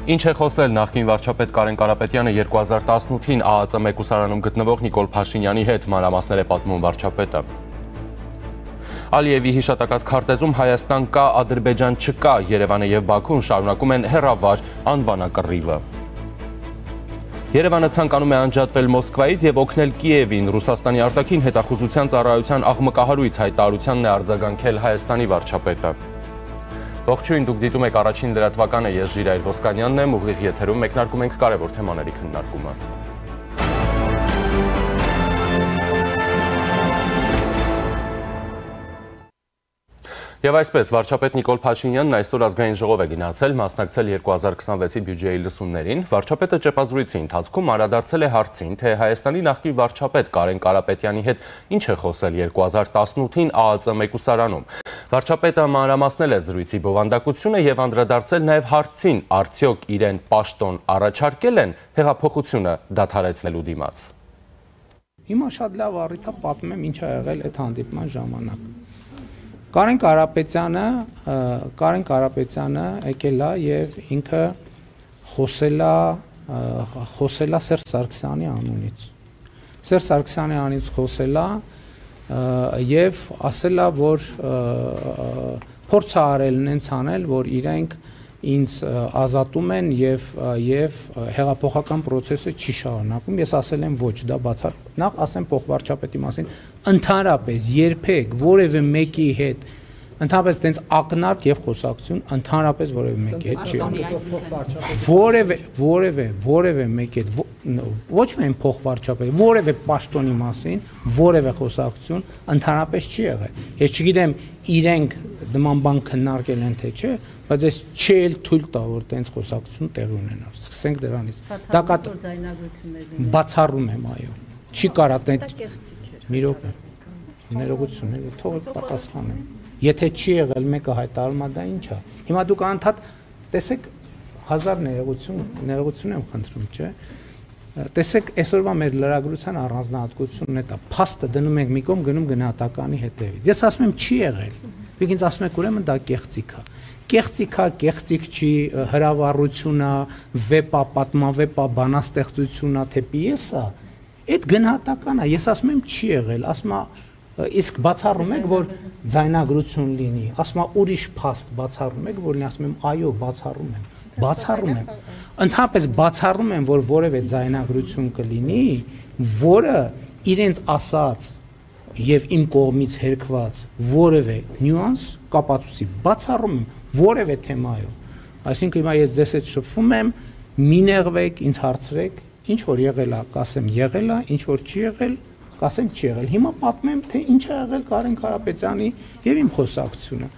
Ինչ է խոսել նախկին վարչապետ Կարեն Կարապետյանը 2018-ին ԱԱԾ մեկուսարանում գտնվող Նիկոլ Փաշինյանի հետ, մանրամասներ է պատմում վարչապետը։ Ալիևի հիշատակած քարտեզում Հայաստան կա, Ադրբեջան չկա, Երևանը եւ Բաքուն շարունակում են հեռավար անվանակռիվը։ Երևանը ցանկանում է անջատվել Մոսկվայից եւ օգնել Կիևին, Ռուսաստանի արտաքին հետախուզության ծառայության աղմկահարույց հայտարարությանն է արձագանքել Հայաստանի վարչապետը։ Ողջույն, դուք դիտում եք առաջին լրատվականը, ես Ժիրայր Ոսկանյանն եմ, ուղիղ եթերում մեկնարկում ենք կարևոր թեմաների քննարկումը։ Եվ այսպես, վարչապետ Նիկոլ Փաշինյանն այսօր ազգային ժողով է գնացել, մասնակցել 2026-ի բյուջեի լսումներին։ Վարչապետը ճեպազրույցի ընթացքում անդրադարձել է հարցին, թե Հայաստանի նախկին վարչապետ Կարեն Կարապետյանի հետ ինչ է խոսել 2018-ին ԱԱԾ մեկուսարանում։ Վարչապետը մանրամասնել է զրույցի բովանդակությունը եւ անդրադարձել նաեւ հարցին, արդյոք իրեն պաշտոն առաջարկել են հեղափոխությունը դադարեցնելու դիմաց։ Հիմա շատ լավ առիթ է պատմեմ ինչ ա եղել այդ հանդիպման ժամանակ։ Կարեն Կարապետյանը եկել է եւ ինքը խոսել է Սերժ Սարգսյանի անունից։ Սերժ Սարգսյանի անունից խոսել է եւ ասել է, որ փորձ է արել նենց անել, որ իրենք ինձ ազատում են եւ հեղափոխական process-ը չի շարունակում։ Ես ասել եմ ոչ, դա բացառ։ Նախ ասեմ փոխվարչապետի մասին, ընդհանրապես երբեք որևէ մեկի հետ ընդհանրապես տենց ակնարկ եւ խոսակցություն ընդհանրապես որևէ մեկի հետ չի։ Որևէ մեկի հետ ոչ միայն փոխվարչապետ, որևէ պաշտոնի մասին որևէ խոսակցություն ընդհանրապես չի եղել։ Ես չգիտեմ իրենք նման բան քննարկել են թե չէ, բայց ես չի թույլ տա որ տենց խոսակցություն տեղի ունենար։ Սկսենք դրանից։ Դա բացառում եմ, այո։ Չի կարա մի րոպե։ Ներողություն, թող պատասխանեմ։ Եթե չի եղել մեկը հայտարարում է, դա ինչ է։ Հիմա դուք անդադ տեսեք 1000 ներողություն եմ խնդրում, չէ։ Տեսեք, այսօրվա մեր լրագրության առանձնահատկությունն է դա։ Փաստը դնում ենք մի կողմ, գնում գնահատականի հետևից։ Ես ասում եմ չի եղել։ Դուք ինձ ասում եք ուրեմն դա կեղծիք է։ Կեղծիք չի, հրավառություն է, վեպ է, պատմավեպ է, բանաստեղծություն է, թե պիես է։ Այդ գնահատական է։ Ես ասում եմ չի եղել, ասում է իսկ բացառում եք, որ ձայնագրություն լինի, ասում եմ ուրիշ փաստ բացառում եք, որ լինի, ասում եմ այո, բացառում եմ։ Ընդհանրապես բացառում եմ, որ որևէ ձայնագրություն կլինի, որը իրենց ասած եւ իմ կողմից հերքված որևէ նյուանս կապացուցի, բացառում եմ որևէ թեմայով։ Այսինքն հիմա ես ձեզ հետ շփվում եմ, մի նեղվեք, ինձ հարցրեք, ինչ որ եղել է, կասեմ եղել է, ինչ որ չի եղել, կասեմ չի եղել։ Հիմա պատմեմ, թե ինչ է եղել Կարեն Կարապետյանի եւ իմ խոսակցությունը։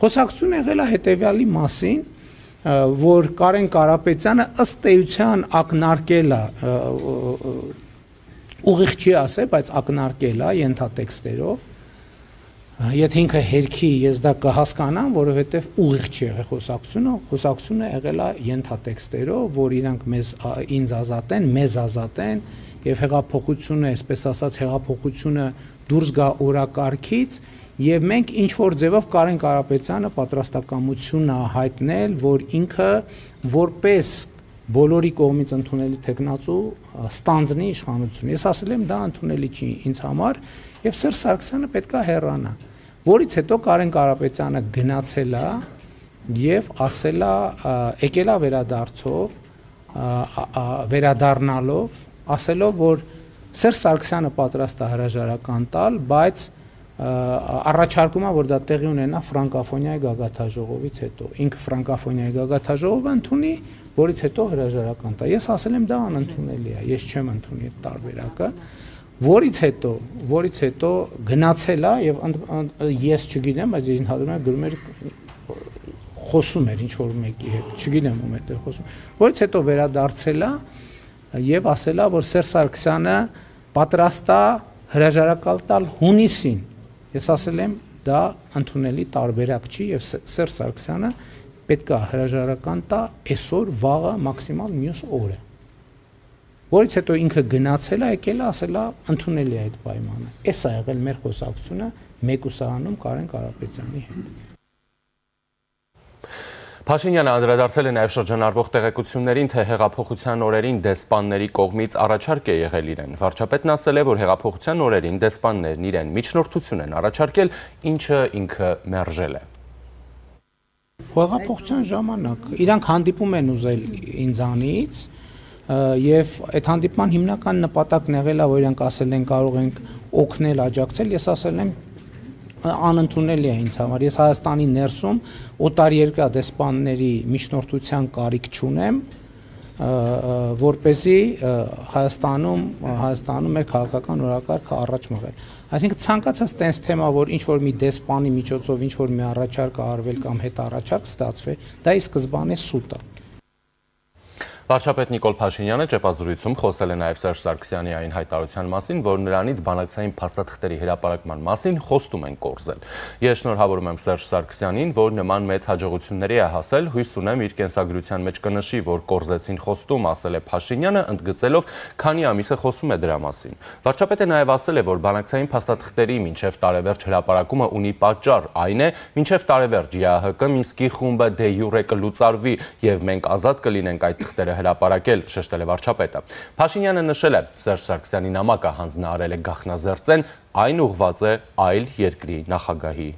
Խոսակցությունը եղել է հետեւյալի մասին, որ Կարեն Կարապետյանը ըստ էության ակնարկել է, ուղիղ չի ասել, բայց ակնարկել է ենթատեքստերով։ Եթե ինքը հերքի ես դա կհասկանամ, որովհետև ուղիղ չի եղել խոսակցությունը եղել է ենթատեքստերով, որ իրանք ինձ ազատեն, մեզ ազատեն եւ հեղափոխությունը, այսպես ասած, հեղափոխությունը դուրս գա օրակարգից եւ մենք ինչ որ ձևով Կարեն Կարապետյանը պատրաստակամություն է հայտնել, որ ինքը որպես բոլորի կողմից ընդունելի տեխնացու ստանձնի իշխանություն։ Ես ասել եմ դա ընդունելի չի ինձ համար եւ Սերժ Սարգսյանը պետքա հեռանա։ Որից հետո Կարեն Կարապետյանը գնացել է եւ ասել է, եկել է վերադառնալով, ասելով, որ Սերժ Սարգսյանը պատրաստ է հրաժարական տալ, բայց առաջարկում է, որ դա տեղի ունենա ֆրանկոֆոնիայի գագաթաժողովից հետո։ Ինքը ֆրանկոֆոնիայի գագաթաժողովը ընդունի, որից հետո հրաժարական տա։ Ես ասել եմ դա անընդունելի է, ես չեմ ընդունի այդ տարբերակը, որից հետո գնացել է եւ ես չգիտեմ, բայց ընդհանրապես գրում էր խոսում էր ինչ որ մեկի հետ, չգիտեմ ում հետ էր խոսում, որից հետո վերադարձել է եւ ասել է, որ Սերժ Սարգսյանը պատրաստ է հրաժարական տալ հունիսին։ Ես ասել եմ դա ընդունելի տարբերակ չի եւ Սերժ Սարգսյանը պետք է հրաժարական տա այսօր, վաղը, մաքսիմալ մյուս օրը։ Որից հետո ինքը գնացել է, եկել է, ասել է ընդունելի է այդ պայմանը։ Էս է եղել մեր խոսակցությունը մեկուսարանում Կարեն Կարապետյանի հետ։ Փաշինյանը անդրադարձել է նաև շրջանառվող տեղեկություններին, թե հեղափոխության օրերին դեսպանների կողմից առաջարկ է եղել իրեն։ Վարչապետն ասել է, որ հեղափոխության օրերին դեսպաններն իրեն միջնորդություն են առաջարկել, ինչը ինքը մերժել է։ Հեղափոխության ժամանակ իրանք հանդիպում են ուզել ինձանից եւ այդ հանդիպման հիմնական նպատակն եղել է, որ իրանք ասել են կարող ենք օգնել, աջակցել, ես ասել եմ անընդունելի է ինձ համար։ Ես Հայաստանի ներսում օտարերկրյա դեսպանների միջնորդության կարիք չունեմ, որպեսզի Հայաստանում մեր քաղաքական օրակարգը առաջ մղել։ Այսինքն ցանկացած տենց թեմա, որ ինչ որ մի դեսպանի միջոցով ինչ որ մի առաջարկ արվել կամ հետ առաջարկ ստացվի, դա ի սկզբանե սուտ է։ Վարչապետ Նիկոլ Փաշինյանը ճեպազրույցում խոսել է նաև Սերժ Սարգսյանի այն հայտարարության մասին, որ նրանից բանակցային փաստաթղթերի հրապարակման մասին խոստում են կորզել։ Ես շնորհավորում եմ Սերժ Սարգսյանին, որ նման մեծ հաջողությունների է հասել, հույս ունեմ իր կենսագրության մեջ կնշի, որ կորզեցին խոստում, ասել է Փաշինյանը, ընդգծելով, քանի ամիս է խոսում է դրա մասին։ Վարչապետը նաև ասել է, որ բանակցային փաստաթղթերի մինչև տարեվերջ հրապարակումը ունի պատճառ, այն է, մինչև տարեվերջ ԵԱՀԿ Մինսկի խումբը դե յուրե կլուծարվի եւ մենք ազատ կլինենք այդ թղթերը հրապարակել, շեշտել է վարչապետը։ Փաշինյանը նշել է, Սերժ Սարգսյանի նամակը հանձնարարել է գաղտնազերծեն, այն ուղղված է այլ երկրի նախագահի։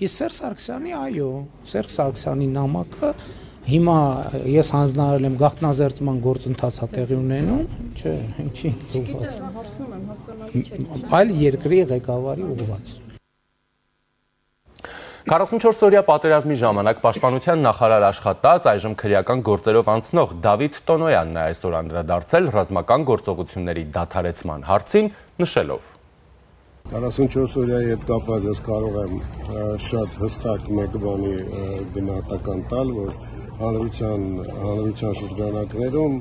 Իսկ Սերժ Սարգսյանի, այո, Սերժ Սարգսյանի նամակը հիմա ես հանձնարարել եմ գաղտնազերծման գործընթացը տեղի ունենում, չէ, ինչի ուղղված։ Այլ երկրի ղեկավարի ուղղված։ 44-օրյա պատերազմի ժամանակ պաշտպանության նախարար աշխատած, այժմ քրեական գործերով անցնող Դավիթ Տոնոյանն է այսօր անդրադարձել ռազմական գործողությունների դադարեցման հարցին, նշելով. 44-օրյայի հետ կապված ես կարող եմ շատ հստակ մեկ բանի գնահատական տալ, որ հանրության շրջանակներում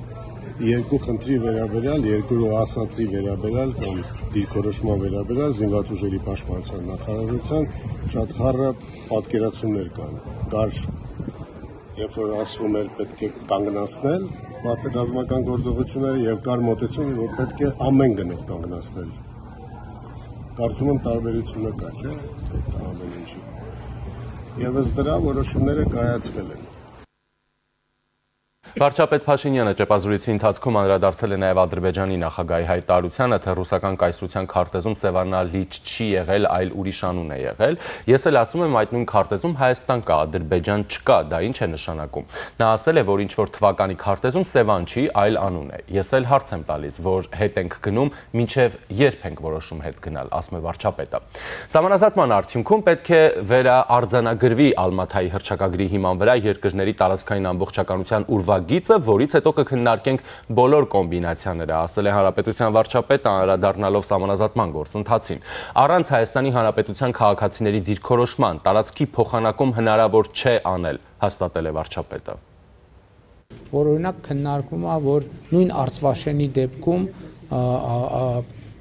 երկու խնդրի վերաբերյալ, երկու ասացի վերաբերյալ կամ դիրքորոշման վերաբերյալ զինված ուժերի պաշտպանության նախարարության շատ խառը պատկերացումներ կան։ Կար, երբ որ ասվում էր պետք է կանգնացնել ռազմական գործողությունները եւ կար մոտեցում, որ պետք է ամեն գնով կանգնացնել։ Կարծում եմ տարբերությունը կա, չէ՞, այդ ամեն ինչի։ Եվ ըստ դրա որոշումները կայացվել են։ Վարչապետ Փաշինյանը ճեպազրույցի ընթացքում անդրադարձել է նաև Ադրբեջանի նախագահի հայտարարությանը, թե ռուսական կայսրության քարտեզում Սևանա լիճ չի եղել, այլ ուրիշ անուն է եղել։ Ես էլ ասում եմ, այդ նույն քարտեզում Հայաստան կա, Ադրբեջան չկա, դա ինչ է նշանակում։ Նա ասել է, որ ինչ որ թվականի քարտեզում Սևան չի, այլ անուն է։ Ես էլ հարց եմ տալիս, որ հետ ենք գնում, մինչև երբ ենք որոշում հետ գնալ, ասում է վարչապետը։ Սահմանազատման արդյունքում պետք է վերաարձանագրվի Ալմաթայի հռչակագրի հիման վրա երկրների տարածքային ամբողջականության ուրվագիծը, որից հետո կքննարկենք բոլոր կոմբինացիաները, ասել է Հանրապետության վարչապետը անդրադառնալով սահմանազատման գործընթացին։ Առանց Հայաստանի Հանրապետության քաղաքացիների դիրքորոշման տարածքի փոխանակում հնարավոր չէ անել, հաստատել է վարչապետը։ Որ օրինակ քննարկում է, որ նույն Արցվաշենի դեպքում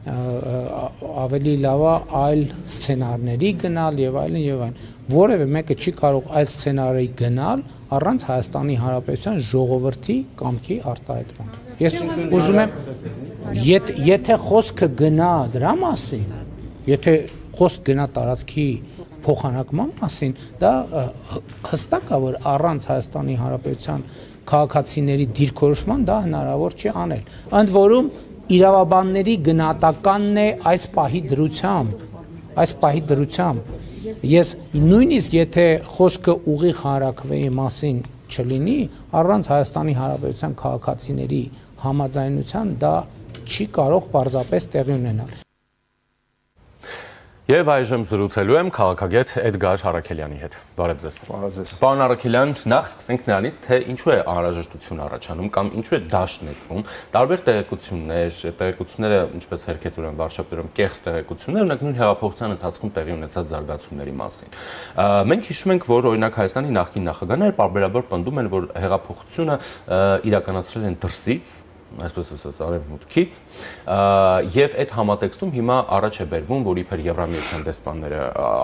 ավելի լավ է այլ սցենարների գնալ եւ այլն։ Որևէ մեկը չի կարող այլ սցենարի գնալ առանց Հայաստանի Հանրապետության ժողովրդի կամքի արտահայտման։ Ես ուզում եմ, եթե խոսքը գնա դրա մասին, եթե խոսք գնա տարածքի փոխանակման մասին, դա հստակ է, որ առանց Հայաստանի Հանրապետության քաղաքացիների դիրքորոշման դա հնարավոր չի անել։ Ընդ որում իրավաբանների գնահատականն է այս պահի դրությամբ, ես նույնիսկ եթե խոսքը ուղիղ հանրաքվեի մասին չլինի, առանց Հայաստանի Հանրապետության քաղաքացիների համաձայնության դա չի կարող պարզապես տեղի ունենալ։ Եվ այժմ զրուցելու եմ քաղաքագետ Էդգար Առաքելյանի հետ։ Բարև ձեզ։ Պարոն Առաքելյան, նախ սկսենք նրանից, թե ինչու է անհրաժեշտություն առաջանում կամ ինչու է դաշտ նետվում։ Տարբեր տեղեկությունները, ինչպես հերքեցուր են վարչապետում, կեղծ տեղեկություններ, օրինակ նույն հեղափոխության ընթացքում տեղի ունեցած զարգացումների մասին։ Մենք հիշում ենք, որ օրինակ Հայաստանի նախկին նախագահները պարբերաբար պնդում են, որ հեղափոխությունը իրականացրել են դրսից, այսպես ասած արևմուտքից, եւ այդ համատեքստում հիմա առաջ է բերվում, որ իբր Եվրամիության դեսպանները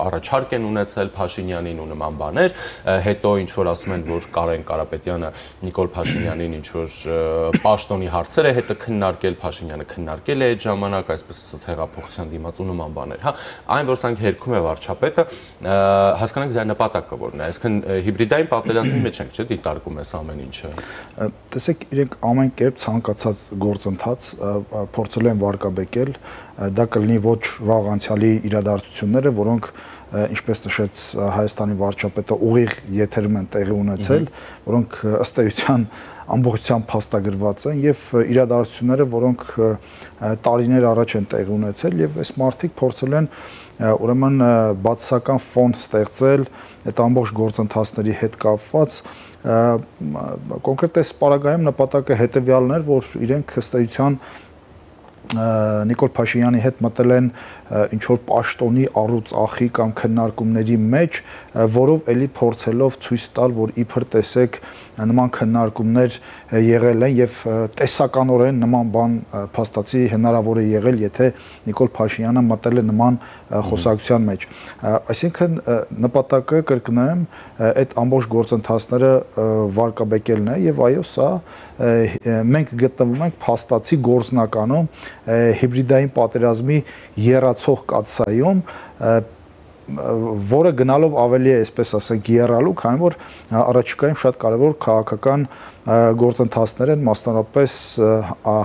առաջարկ են ունեցել Փաշինյանին ու նման բաներ, հետո ինչ որ ասում են, որ Կարեն Կարապետյանը Նիկոլ Փաշինյանին ինչ որ պաշտոնի հարցեր է հետը քննարկել, Փաշինյանը քննարկել է այդ ժամանակ, այսպես ասած հեղափոխության դիմաց ու նման բաներ, հա, այն որ սրանք հերքում է վարչապետը, հասկանանք դա նպատակը որն է, այսինքն հիբրիդային պատերազմի մեջ ենք, չէ՞, դիտարկում էս ամեն ինչը։ Տեսեք, իրենք ամեն կերպ ցանկացած գործընթաց փորձել են վարկաբեկել, դա կլինի ոչ վաղ անցյալի իրադարձությունները, որոնք ինչպես նշեց Հայաստանի վարչապետը ուղիղ եթերում են տեղի ունեցել, որոնք ըստ էության ամբողջությամբ փաստագրված են եւ իրադարձությունները, որոնք տարիներ առաջ են տեղի ունեցել եւ այս մարդիկ փորձել են ուրեմն բացասական ֆոն ստեղծել այդ ամբողջ գործընթացների հետ կապված կոնկրետ այս պարագայում նպատակը հետեւյալն էր, որ իրենք ըստ էության Նիկոլ Փաշինյանի հետ մտել են ինչ որ պաշտոնի առուց ախի կամ քննարկումների մեջ, որով էլի փորձելով ցույց տալ, որ իբր տեսեք նման քննարկումներ եղել են եւ տեսականորեն նման բան փաստացի հնարավոր է եղել, եթե Նիկոլ Փաշինյանը մտել է նման խոսակցության մեջ։ Այսինքն նպատակը կրկնեմ այդ ամբողջ գործընթացները վարկաբեկելն է եւ այո, սա մենք գտնվում ենք փաստացի գործնականում հիբրիդային պատերազմի եռացող կաթսայում, որը գնալով ավելի է, այսպես ասենք, եռալու, քանի որ առաջիկայում շատ կարևոր քաղաքական գործընթացներ են, մասնավորապես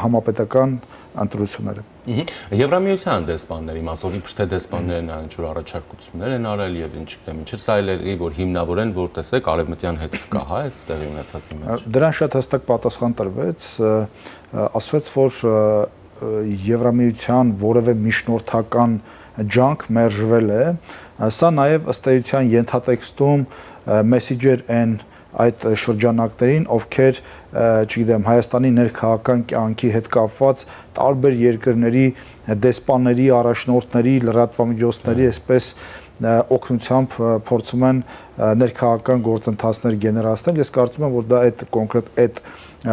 համապետական ընտրությունները։ Եվրամիության դեսպանների մասով իբր թե դեսպաններն այն ինչ որ առաջարկություններ են արել եւ ինչ գիտեմ, ինչեր սա էլի որ հիմնավորեն, որ տեսեք արևմտյան հետ կա, հա, այս տեղի ունեցածի մեջ։ Դրան շատ հստակ պատասխան տրվեց, ասվեց, որ Եվրամիության որևէ միջնորդական ջանք մերժվել է, սա նաև ըստ էության ենթատեքստում մեսիջեր են այդ շրջանակներին, ովքեր, չգիտեմ, Հայաստանի ներքաղաքական կյանքի հետ կապված տարբեր երկրների դեսպանների, առաջնորդների, լրատվամիջոցների այսպես օգնությամբ փորձում են ներքաղաքական գործընթացներ գեներացնել։ Ես կարծում եմ, որ դա այդ կոնկրետ այդ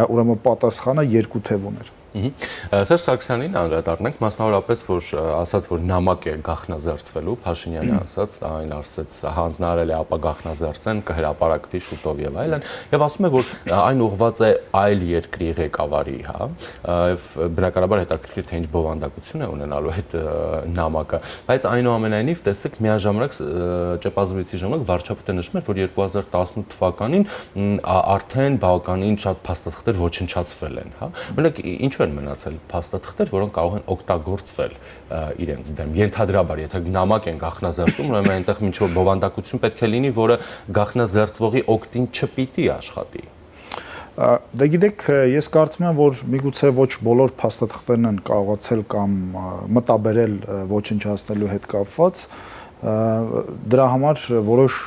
ուրեմն պատասխանը երկու թև ուներ։ Սերժ Սարգսյանին անդրադառնանք, մասնավորապես որ ասաց, որ նամակ է գաղտնազերծվելու, Փաշինյանը ասաց, այն ասաց հանձնարարել է, ապա գաղտնազերծեն, կհրապարակվի շուտով եւ այլն, եւ ասում է, որ այն ուղղված է այլ երկրի ղեկավարի, հա, եւ բնականաբար հետաքրքիր թե ինչ բովանդակություն է ունենալու այդ նամակը, բայց այնուամենայնիվ տեսեք միաժամանակ ճեպազրույցի ժամանակ վարչապետը նշում էր, որ 2018 թվականին արդեն բավականին շատ փաստաթղթեր ոչնչացվել են, հա, օրինակ ինչ են մնացել փաստաթղթեր, որոնք կարող են օգտագործվել իրենց դեմ։ Ենթադրաբար, եթե նամակ են գաղտնազերծում, ուրեմն այնտեղ ինչ որ բովանդակություն պետք է լինի, որը գաղտնազերծվողի օգտին չպիտի աշխատի։ Դե գիտեք, ես կարծում եմ, որ միգուցե ոչ բոլոր փաստաթղթերն են կարողացել կամ մտաբերել ոչնչացնելու հետ կապված, դրա համար որոշ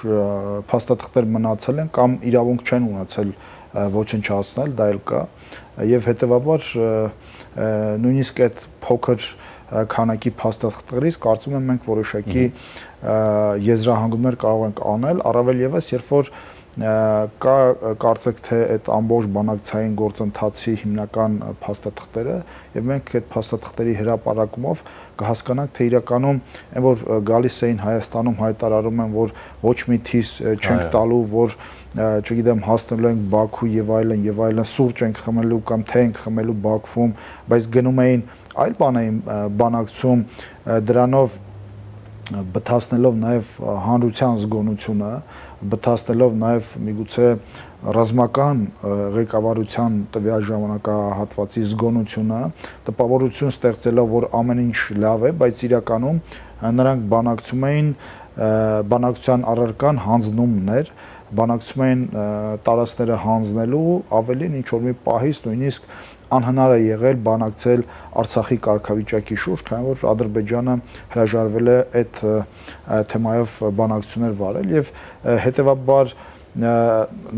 փաստաթղթեր մնացել են կամ իրավունք չեն ունեցել ոչնչացնել, դա էլ կա, եւ հետեւաբար նույնիսկ այդ փոքր քանակի փաստաթղթերից կարծում եմ մենք որոշակի եզրահանգումներ կարող ենք անել, առավել եւս երբ որ կա կարծեք թե այդ ամբողջ բանակցային գործընթացի հիմնական փաստաթղթերը եւ մենք այդ փաստաթղթերի հրապարակումով կհասկանանք թե իրականում այն որ գալիս էին Հայաստանում հայտարարում են որ ոչ մի թիս չենք տալու որ չգիտեմ հասնելու ենք Բաքու եւ այլն սուրճ ենք խմելու կամ թե ենք խմելու Բաքվում բայց գնում էին այլ բանակցում դրանով բթացնելով նաեւ հանրության զգոնությունը բթացնելով նաև միգուցե ռազմական ղեկավարության տվյալ ժամանակահատվածի զգոնությունը, տպավորություն ստեղծելով, որ ամեն ինչ լավ է, բայց իրականում նրանք բանակցում էին բանակցության առարկան հանձնումներ, բանակցում էին տարածքները հանձնելու, ավելին ինչ որ մի պահից նույնիսկ անհնար է եղել բանակցել Արցախի կարգավիճակի շուրջ, քանի որ Ադրբեջանը հրաժարվել է այդ թեմայով բանակցություններ վարել եւ հետեւաբար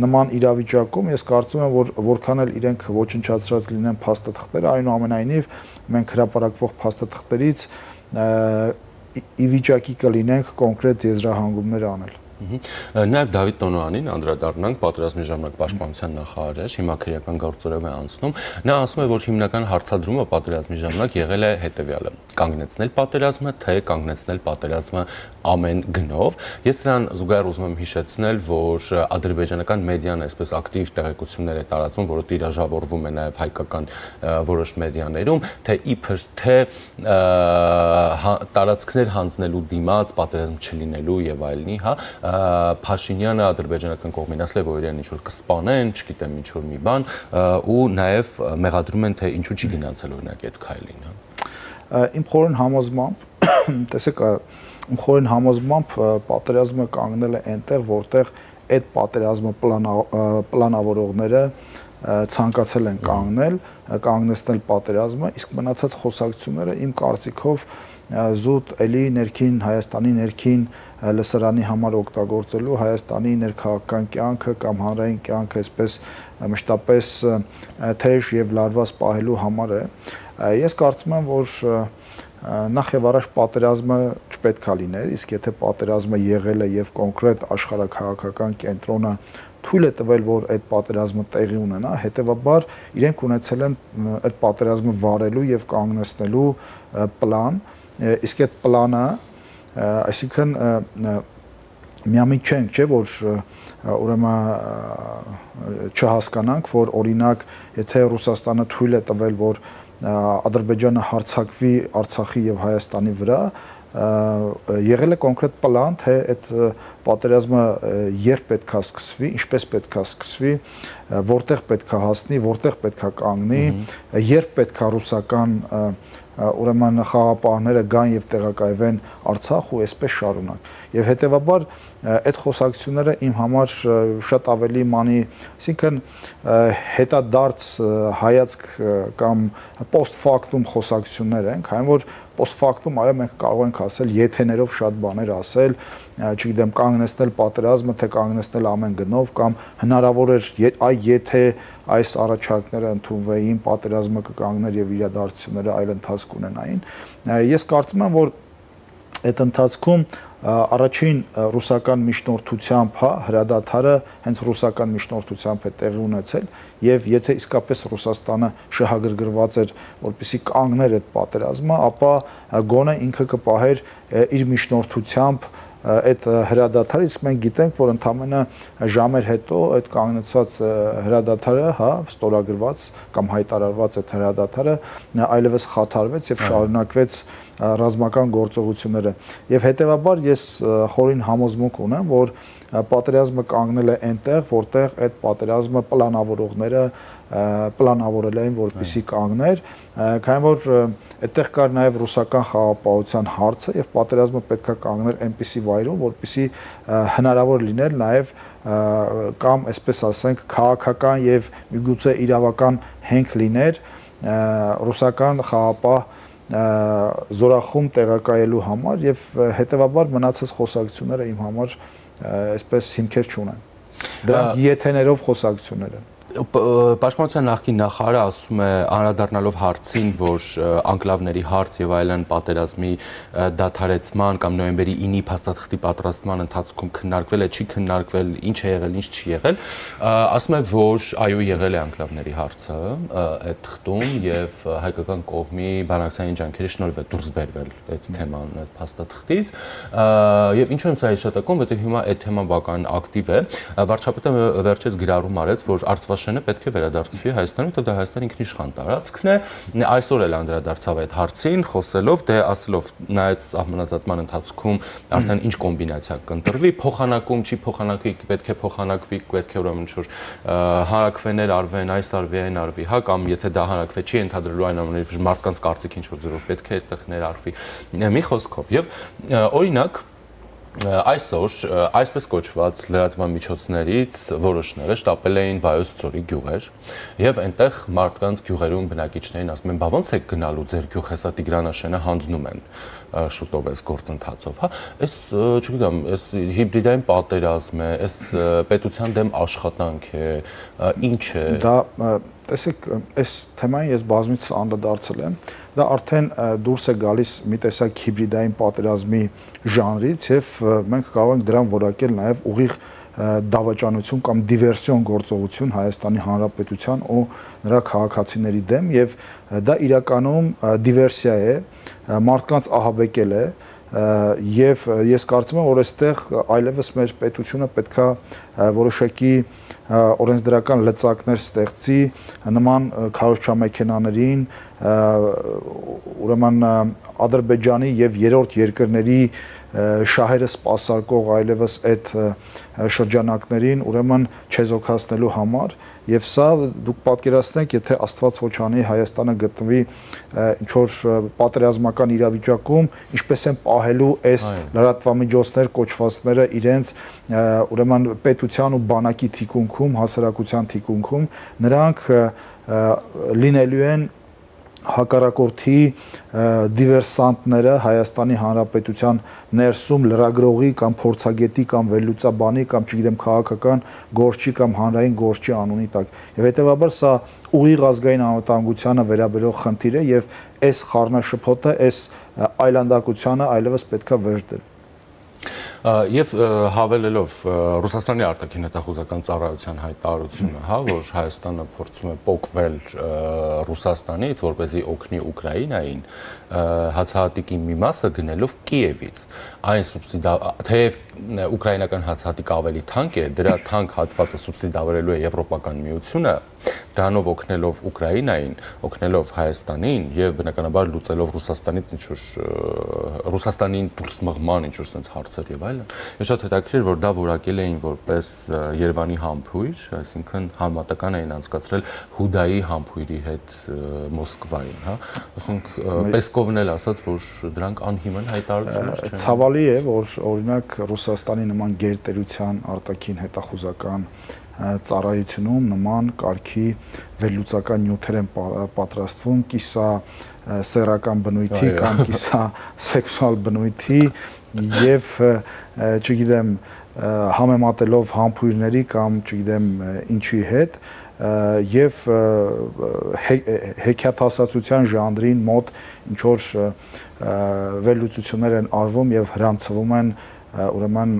նման իրավիճակում ես կարծում եմ որ որքան էլ իրենք ոչնչացրած լինեն փաստաթղթերը այնուամենայնիվ մենք հրապարակվող փաստաթղթերից ի վիճակի կլինենք կոնկրետ եզրահանգումներ անել Նաև Դավիթ Տոնոյանին անդրադառնանք, պատերազմի ժամանակ պաշտպանության նախարար էր, հիմա քրեական գործերով է անցնում։ Նա ասում է, որ հիմնական հարցադրումը պատերազմի ժամանակ եղել է հետևյալը՝ կանգնեցնել պատերազմը, թե կանգնեցնել պատերազմը ամեն գնով։ Ես նրան զուգահեռ ուզում եմ հիշեցնել, որ ադրբեջանական մեդիան այսպես ակտիվ տեղեկություններ է տարածում, որը տիրաժավորվում է նաև հայկական որոշ մեդիաներում, թե իբր թե տարածքներ հանձնելու դիմաց պատերազմ չլինելու եւ այլնի, հա, Փաշինյանը ադրբեջանական կողմին ասել է, որ իրեն ինչ-որ կսպանեն, չգիտեմ ինչ-որ մի բան, ու նաև մեղադրում են, թե ինչու չի գնացել օրինակ այդ քայլին, հա։ Իմ խորին համոզմամբ, տեսեք, իմ խորին համոզմամբ պատերազմը կանգնել է այնտեղ, որտեղ այդ պատերազմը պլանավորողները ցանկացել են կանգնեցնել պատերազմը, իսկ մնացած խոսակցությունները իմ կարծիքով զուտ էլի ներքին Հայաստանի ներքին լսարանի համար օգտագործելու Հայաստանի ներքաղաքական կյանքը կամ հանրային կյանքը այսպես մշտապես թեժ եւ լարված պահելու համար է։ Ես կարծում եմ, որ նախ եւ առաջ պատերազմը չպետք է լիներ, իսկ եթե պատերազմը եղել է եւ կոնկրետ աշխարհակաղակական կենտրոնը թույլ է տվել, որ այդ պատերազմը տեղի ունենա, հետեւաբար իրենք ունեցել են այդ պատերազմը վարելու եւ կանգնեցնելու պլան, իսկ այդ պլանը, այսինքն միամիտ չենք, չէ, որ ուրեմն չհասկանանք, որ օրինակ, եթե Ռուսաստանը թույլ է տվել, որ Ադրբեջանը հարձակվի Արցախի եւ Հայաստանի վրա, եղել է կոնկրետ պլան, թե այդ պատերազմը երբ պետք է սկսվի, ինչպես պետք է սկսվի, որտեղ պետք է հասնի, որտեղ պետք է կանգնի, երբ պետք է ռուսական ուրեմն խաղապահները գան եւ տեղակայվեն Արցախ ու այսպես շարունակ։ Եվ հետեւաբար այդ խոսակցությունները իմ համար շատ ավելի մանի, այսինքն հետադարձ հայացք կամ post factum խոսակցություններ են, քանի որ post factum այո մենք կարող ենք ասել եթեներով շատ բաներ ասել, չգիտեմ, կանգնեցնել պատերազմը, թե կանգնեցնել ամեն գնով կամ հնարավոր էր եթե այս առաջարկները ընդունվեին, պատերազմը կկանգներ եւ իրադարձությունները այլ ընթացք ունենային։ Ես կարծում եմ, որ այդ ընթացքում առաջին ռուսական միջնորդությամբ, հա, հրադադարը հենց ռուսական միջնորդությամբ է տեղի ունեցել եւ եթե իսկապես Ռուսաստանը շահագրգռված էր, որպեսզի կանգներ այդ պատերազմը, ապա գոնե ինքը կպահեր իր միջնորդությամբ այդ հրադադարը, իսկ մենք գիտենք, որ ընդամենը ժամեր հետո այդ կանգնեցված հրադադարը, հա, ստորագրված կամ հայտարարված այդ հրադադարը այլևս խաթարվեց եւ շարունակվեց ռազմական գործողությունները։ Եւ հետեւաբար ես խորին համոզմունք ունեմ, որ պատերազմը կանգնել է այնտեղ, որտեղ այդ պատերազմը պլանավորողները պլանավորել էին, որպեսզի կանգներ, քանի որ այդտեղ կար նաև ռուսական խաղապահության հարցը եւ պատերազմը պետք է կանգներ այնպիսի վայրում, որպեսզի հնարավոր լիներ նաև կամ այսպես ասենք քաղաքական եւ միգուցե իրավական հենք լիներ ռուսական խաղապահ զորախումբ տեղակայելու համար եւ հետեւաբար մնացած խոսակցությունները իմ համար այսպես հիմքեր չունեն։ Դրանք եթեներով խոսակցություններ են։ Պաշտպանության նախկին նախարարը ասում է, անդրադառնալով հարցին, որ անկլավների հարց եւ այլն պատերազմի դադարեցման կամ նոյեմբերի 9-ի փաստաթղթի պատրաստման ընթացքում քննարկվել է, չի քննարկվել, ինչ է եղել, ինչ չի եղել, ասում է, որ այո, եղել է անկլավների հարցը այդ թղթում եւ հայկական կողմի բանակցային ջանքերի շնորհիվ է դուրս բերվել այդ թեման այդ փաստաթղթից եւ ինչու եմ սա հիշատակում, որտեղ հիմա այդ թեման բավական ակտիվ է, վարչապետը վերջերս գրառում արեց, որ Արցախաշենը պետք է վերադարձվի Հայաստանում, որտեղ դա Հայաստանի ինքնիշխան տարածքն է, այսօր էլ անդրադարձավ այդ հարցին, խոսելով, դե ասելով, նայած սահմանազատման ընթացքում արդեն ինչ կոմբինացիա կընտրվի, փոխանակում, չի փոխանակվի, պետք է փոխանակվի, պետք է ուրեմն ինչ-որ հանրակրվեներ արվեն, այս արվի, այն արվի, հա, կամ եթե դա հանրակրվե չի ընդհանրելու այն ամենը, մարդկանց կարծիք ինչ-որ ձևով պետք է այդտեղ ներառվի, մի խոսքով, եւ օրինակ այսօր այսպես կոչված լրատվական միջոցներից որոշները շտապել էին Վայոց ձորի գյուղեր եւ այնտեղ մարդկանց գյուղերում բնակիչներին ասում են, բա ոնց է գնալու ձեր գյուղ, հեսա Տիգրանաշենը հանձնում են շուտով այս գործընթացով, հա, այս չգիտեմ, այս հիբրիդային պատերազմ է, այս պետության դեմ աշխատանք է, ինչ է։ Դա տեսեք, այս թեմային ես բազմից անդրադարձել եմ, դա արդեն դուրս է գալիս մի տեսակ հիբրիդային պատերազմի ժանրից եւ մենք կարող ենք դրան որակել նաեւ ուղիղ դավաճանություն կամ դիվերսիոն գործողություն Հայաստանի Հանրապետության ու նրա քաղաքացիների դեմ եւ դա իրականում դիվերսիա է, մարդկանց ահաբեկել է եւ ես կարծում եմ որ այստեղ այլևս մեր պետությունը պետքա որոշակի օրենսդրական լծակներ ստեղծի նման քարոզչամեքենաներին ուրեմն Ադրբեջանի եւ երրորդ երկրների շահերը սպասարկող այլևս այդ շրջանակներին ուրեմն չեզոքացնելու համար եւ սա դուք պատկերացնեք եթե Աստված ոչ անի Հայաստանը գտնվի ինչ որ պատերազմական իրավիճակում ինչպես են պահելու այս լրատվամիջոցներ կոչվածները իրենց ուրեմն պետության ու բանակի թիկունքում հասարակության թիկունքում նրանք լինելու են հակառակորդի դիվերսանտները Հայաստանի Հանրապետության ներսում լրագրողի կամ փորձագետի կամ վերլուծաբանի կամ չգիտեմ քաղաքական գործչի կամ հանրային գործչի անունի տակ եւ հետեւաբար սա ուղիղ ազգային անվտանգությանը վերաբերող խնդիր է եւ այս խառնաշփոթը այս այլանդակությանը այլևս պետքա վերջ դնել Եվ հավելելով Ռուսաստանի արտաքին հետախուզական ծառայության հայտարարությունը, հա, որ Հայաստանը փորձում է պոկվել Ռուսաստանից, որպեսզի օգնի Ուկրաինային, հացահատիկի մի մասը գնելով Կիևից։ Այն թեև ուկրաինական հացահատիկը ավելի թանկ է, դրա թանկ հատվածը սուբսիդավորելու է Եվրոպական միությունը, դրանով օգնելով Ուկրաինային, օգնելով Հայաստանին եւ բնականաբար լուծելով Ռուսաստանից ինչ որ Ռուսաստանին դուրս մղման ինչ որ sense հարցեր եւ այլն։ Ես շատ հետաքրքիր որ դա որակել էին որպես Երևանի համբույր, այսինքն համատական էին անցկացրել Հուդայի համբույրի հետ Մոսկվային, հա։ Ասենք Պեսկովն էլ ասաց, որ դրանք անհիմն հայտարարություններ չեն։ Ցավալի է, որ օրինակ Ռուսաստանի նման գերտերության արտաքին հետախուզական ծառայությունում նման կարգի վերլուծական նյութեր են պատրաստվում կիսա սեռական բնույթի կամ կիսա սեքսուալ բնույթի եւ չգիտեմ համեմատելով համբույրների կամ չգիտեմ ինչի հետ եւ հեքիաթասացության ժանրին մոտ ինչ որ վերլուծություններ են արվում եւ հրանցվում են ուրեմն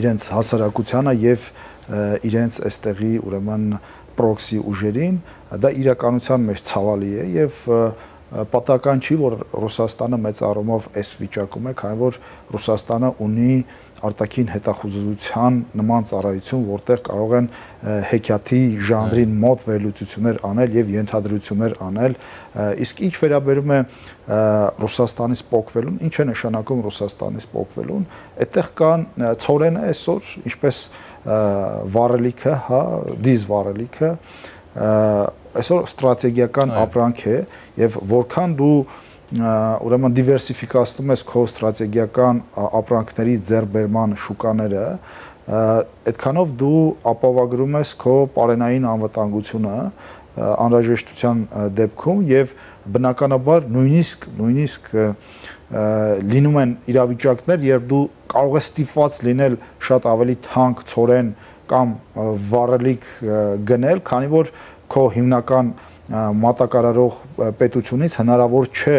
իրենց հասարակությանը եւ իրենց այստեղի ուրեմն պրոքսի ուժերին դա իրականության մեջ ցավալի է եւ պատահական չի որ Ռուսաստանը մեծ առումով այս վիճակում է քանի որ Ռուսաստանը ունի արտաքին հետախուզության նման ծառայություն որտեղ կարող են հեքիաթի ժանրին մոտ վերլուծություններ անել եւ ենթադրություններ անել իսկ ինչ վերաբերում է Ռուսաստանից պոկվելուն ինչ է նշանակում Ռուսաստանից պոկվելուն այդտեղ կան ծորենը այսօր ինչպես վառելիքը, հա, դիզ վառելիքը, այսօր ստրատեգիական ապրանք է եւ որքան դու ուրեմն դիվերսիֆիկացնում ես քո ստրատեգիական ապրանքների ձեռբերման շուկաները, այդքանով դու ապավագրում ես քո պարենային անվտանգությունը անհրաժեշտության դեպքում եւ բնականաբար նույնիսկ լինում են իրավիճակներ, երբ դու կարող ես ստիպված լինել շատ ավելի թանկ ծորեն կամ վառելիք գնել, քանի որ քո հիմնական մատակարարող պետությունից հնարավոր չէ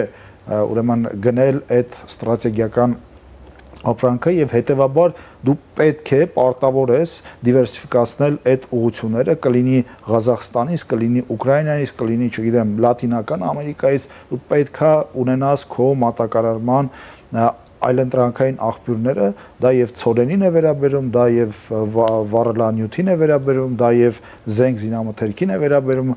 ուրեմն գնել այդ ստրատեգիական ապրանքը եւ հետեւաբար դու պետք է պարտավոր ես դիվերսիֆիկացնել այդ ուղղությունները կլինի Ղազախստանից, կլինի Ուկրաինայից, կլինի, չգիտեմ, Լատինական Ամերիկայից, դու պետքա ունենաս քո մատակարարման այլընտրանքային աղբյուրները, դա եւ ծորենին է վերաբերում, դա եւ վառելանյութին է վերաբերում, դա եւ զենք զինամթերքին է վերաբերում։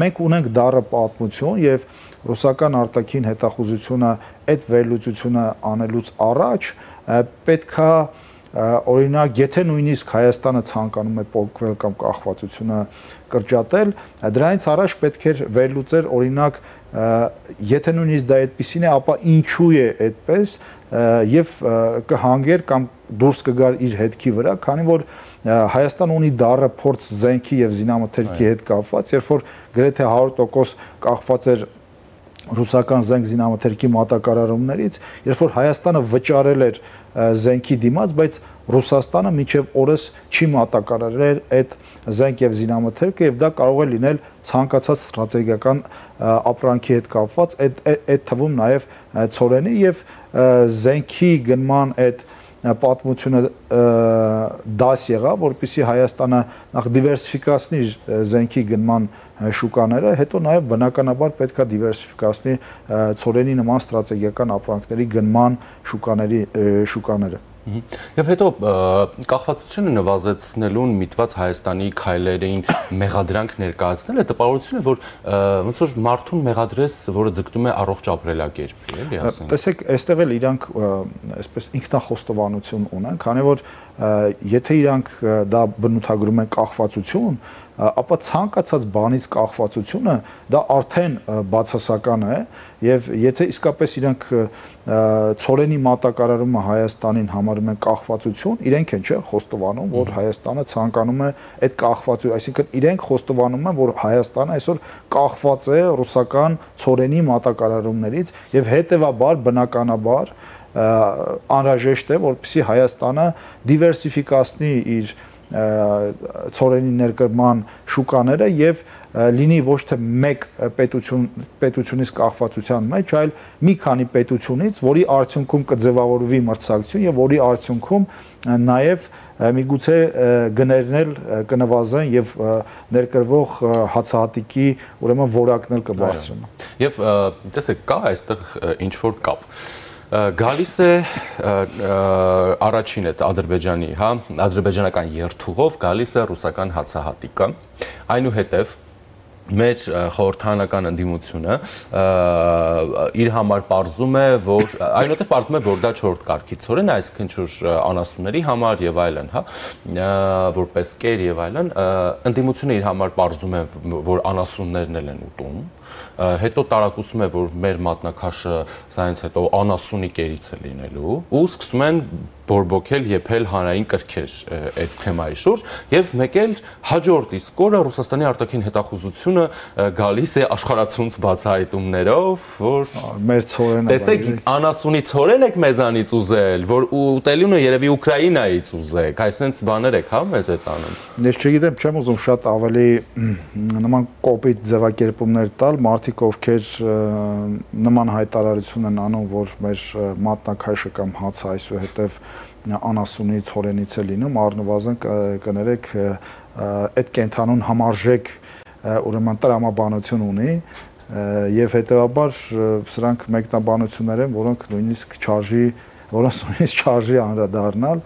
Մենք ունենք դառը պատմություն եւ ռուսական արտաքին հետախուզությունը այդ վերլուծությունը անելուց առաջ պետքա օրինակ եթե նույնիսկ Հայաստանը ցանկանում է պոկվել կամ կախվածությունը կրճատել դրանից առաջ պետք է վերլուծել օրինակ եթե նույնիսկ դա այդպեսին է ապա ինչու է այդպես եւ կհանգեր կամ դուրս կգար իր հետքի վրա քանի որ Հայաստանը ունի դառը փորձ զենքի եւ զինամթերքի հետ կապված երբ որ գրեթե 100% կախված էր ռուսական զենք զինամթերքի մատակարարումներից, երբ որ Հայաստանը վճարել էր զենքի դիմաց, բայց Ռուսաստանը մինչև օրս չի մատակարարել այդ զենք եւ զինամթերքը եւ դա կարող է լինել ցանկացած ստրատեգիական ապրանքի հետ կապված, այդ թվում նաեւ ծորենի եւ զենքի գնման այդ պատմությունը դաս եղավ, որպեսզի Հայաստանը նախ դիվերսիֆիկացնի զենքի գնման շուկաները, հետո նաև բնականաբար պետք է դիվերսիֆիկացնի ծորենի նման ստրատեգիական ապրանքների գնման շուկաները։ Եվ հետո կախվածությունը նվազեցնելուն միտված Հայաստանի քայլերին մեղադրանք ներկայացնելը տպավորություն է, որ ոնց որ մարդուն մեղադրես, որը ձգտում է առողջ ապրելակերպի, էլի ասենք։ Տեսեք, այստեղ էլ իրանք այսպես ինքնախոստովանություն ունեն, քանի որ եթե իրանք դա բնութագրում են կախվածություն, ապա ցանկացած բանից կախվածությունը դա արդեն բացասական է եւ եթե իսկապես իրանք ծորենի մատակարարումը Հայաստանին համարում են կախվածություն, իրենք են չէ խոստովանում, որ Հայաստանը ցանկանում է այդ կախվածություն, այսինքն իրենք խոստովանում են, որ Հայաստանը այսօր կախված է ռուսական ծորենի մատակարարումներից եւ հետեւաբար բնականաբար անհրաժեշտ է, որպեսզի Հայաստանը դիվերսիֆիկացնի իր ծորենի ներկրման շուկաները եւ լինի ոչ թե մեկ պետությունից կախվածության մեջ, այլ մի քանի պետությունից, որի արդյունքում կձևավորվի մրցակցություն եւ որի արդյունքում նաեւ միգուցե գներն էլ կնվազեն եւ ներկրվող հացահատիկի ուրեմն որակն էլ կբարձրանա։ Եվ տեսեք, կա այստեղ ինչ որ կապ։ Գալիս է առաջին այդ Ադրբեջանի, հա, ադրբեջանական երթուղով գալիս է ռուսական հացահատիկը, այնուհետև մեր խորհրդանական ընդդիմությունը իր համար պարզում է, որ այնուհետև պարզում է, որ դա չորրորդ կարգի ծորեն, այսինքն ինչ-որ անասունների համար եւ այլն, հա, որպես կեր եւ այլն, ընդդիմությունը իր համար պարզում է, որ անասուններն են ուտում, հետո տարակուսում է, որ մեր մատնաքաշը սրանից հետո անասունի կերից է լինելու ու սկսում են բորբոքել եփել հանրային կրքեր այդ թեմայի շուրջ եւ մեկ էլ հաջորդ իսկ օրը Ռուսաստանի արտաքին հետախուզությունը գալիս է աշխարհացունց բացահայտումներով, որ մեր ծորենը տեսեք անասունի ծորեն եք մեզանից ուզել, որ ուտելունը երևի Ուկրաինայից ուզեք, այսինքն բաներ եք հա մեզ այդ անում։ Ես չգիտեմ, չեմ ուզում շատ ավելի նման կոպիտ ձևակերպումներ տալ, մարդիկ ովքեր նման հայտարարություն են անում, որ մեր մատնաքաշը կամ հացը այսուհետև անասունի ծորենից է լինում, առնվազն կներեք այդ կենթանուն համարժեք ուրեմն տրամաբանություն ունի եւ հետեւաբար սրանք մեկնաբանություններ են, որոնք նույնիսկ չարժի անդրադառնալ,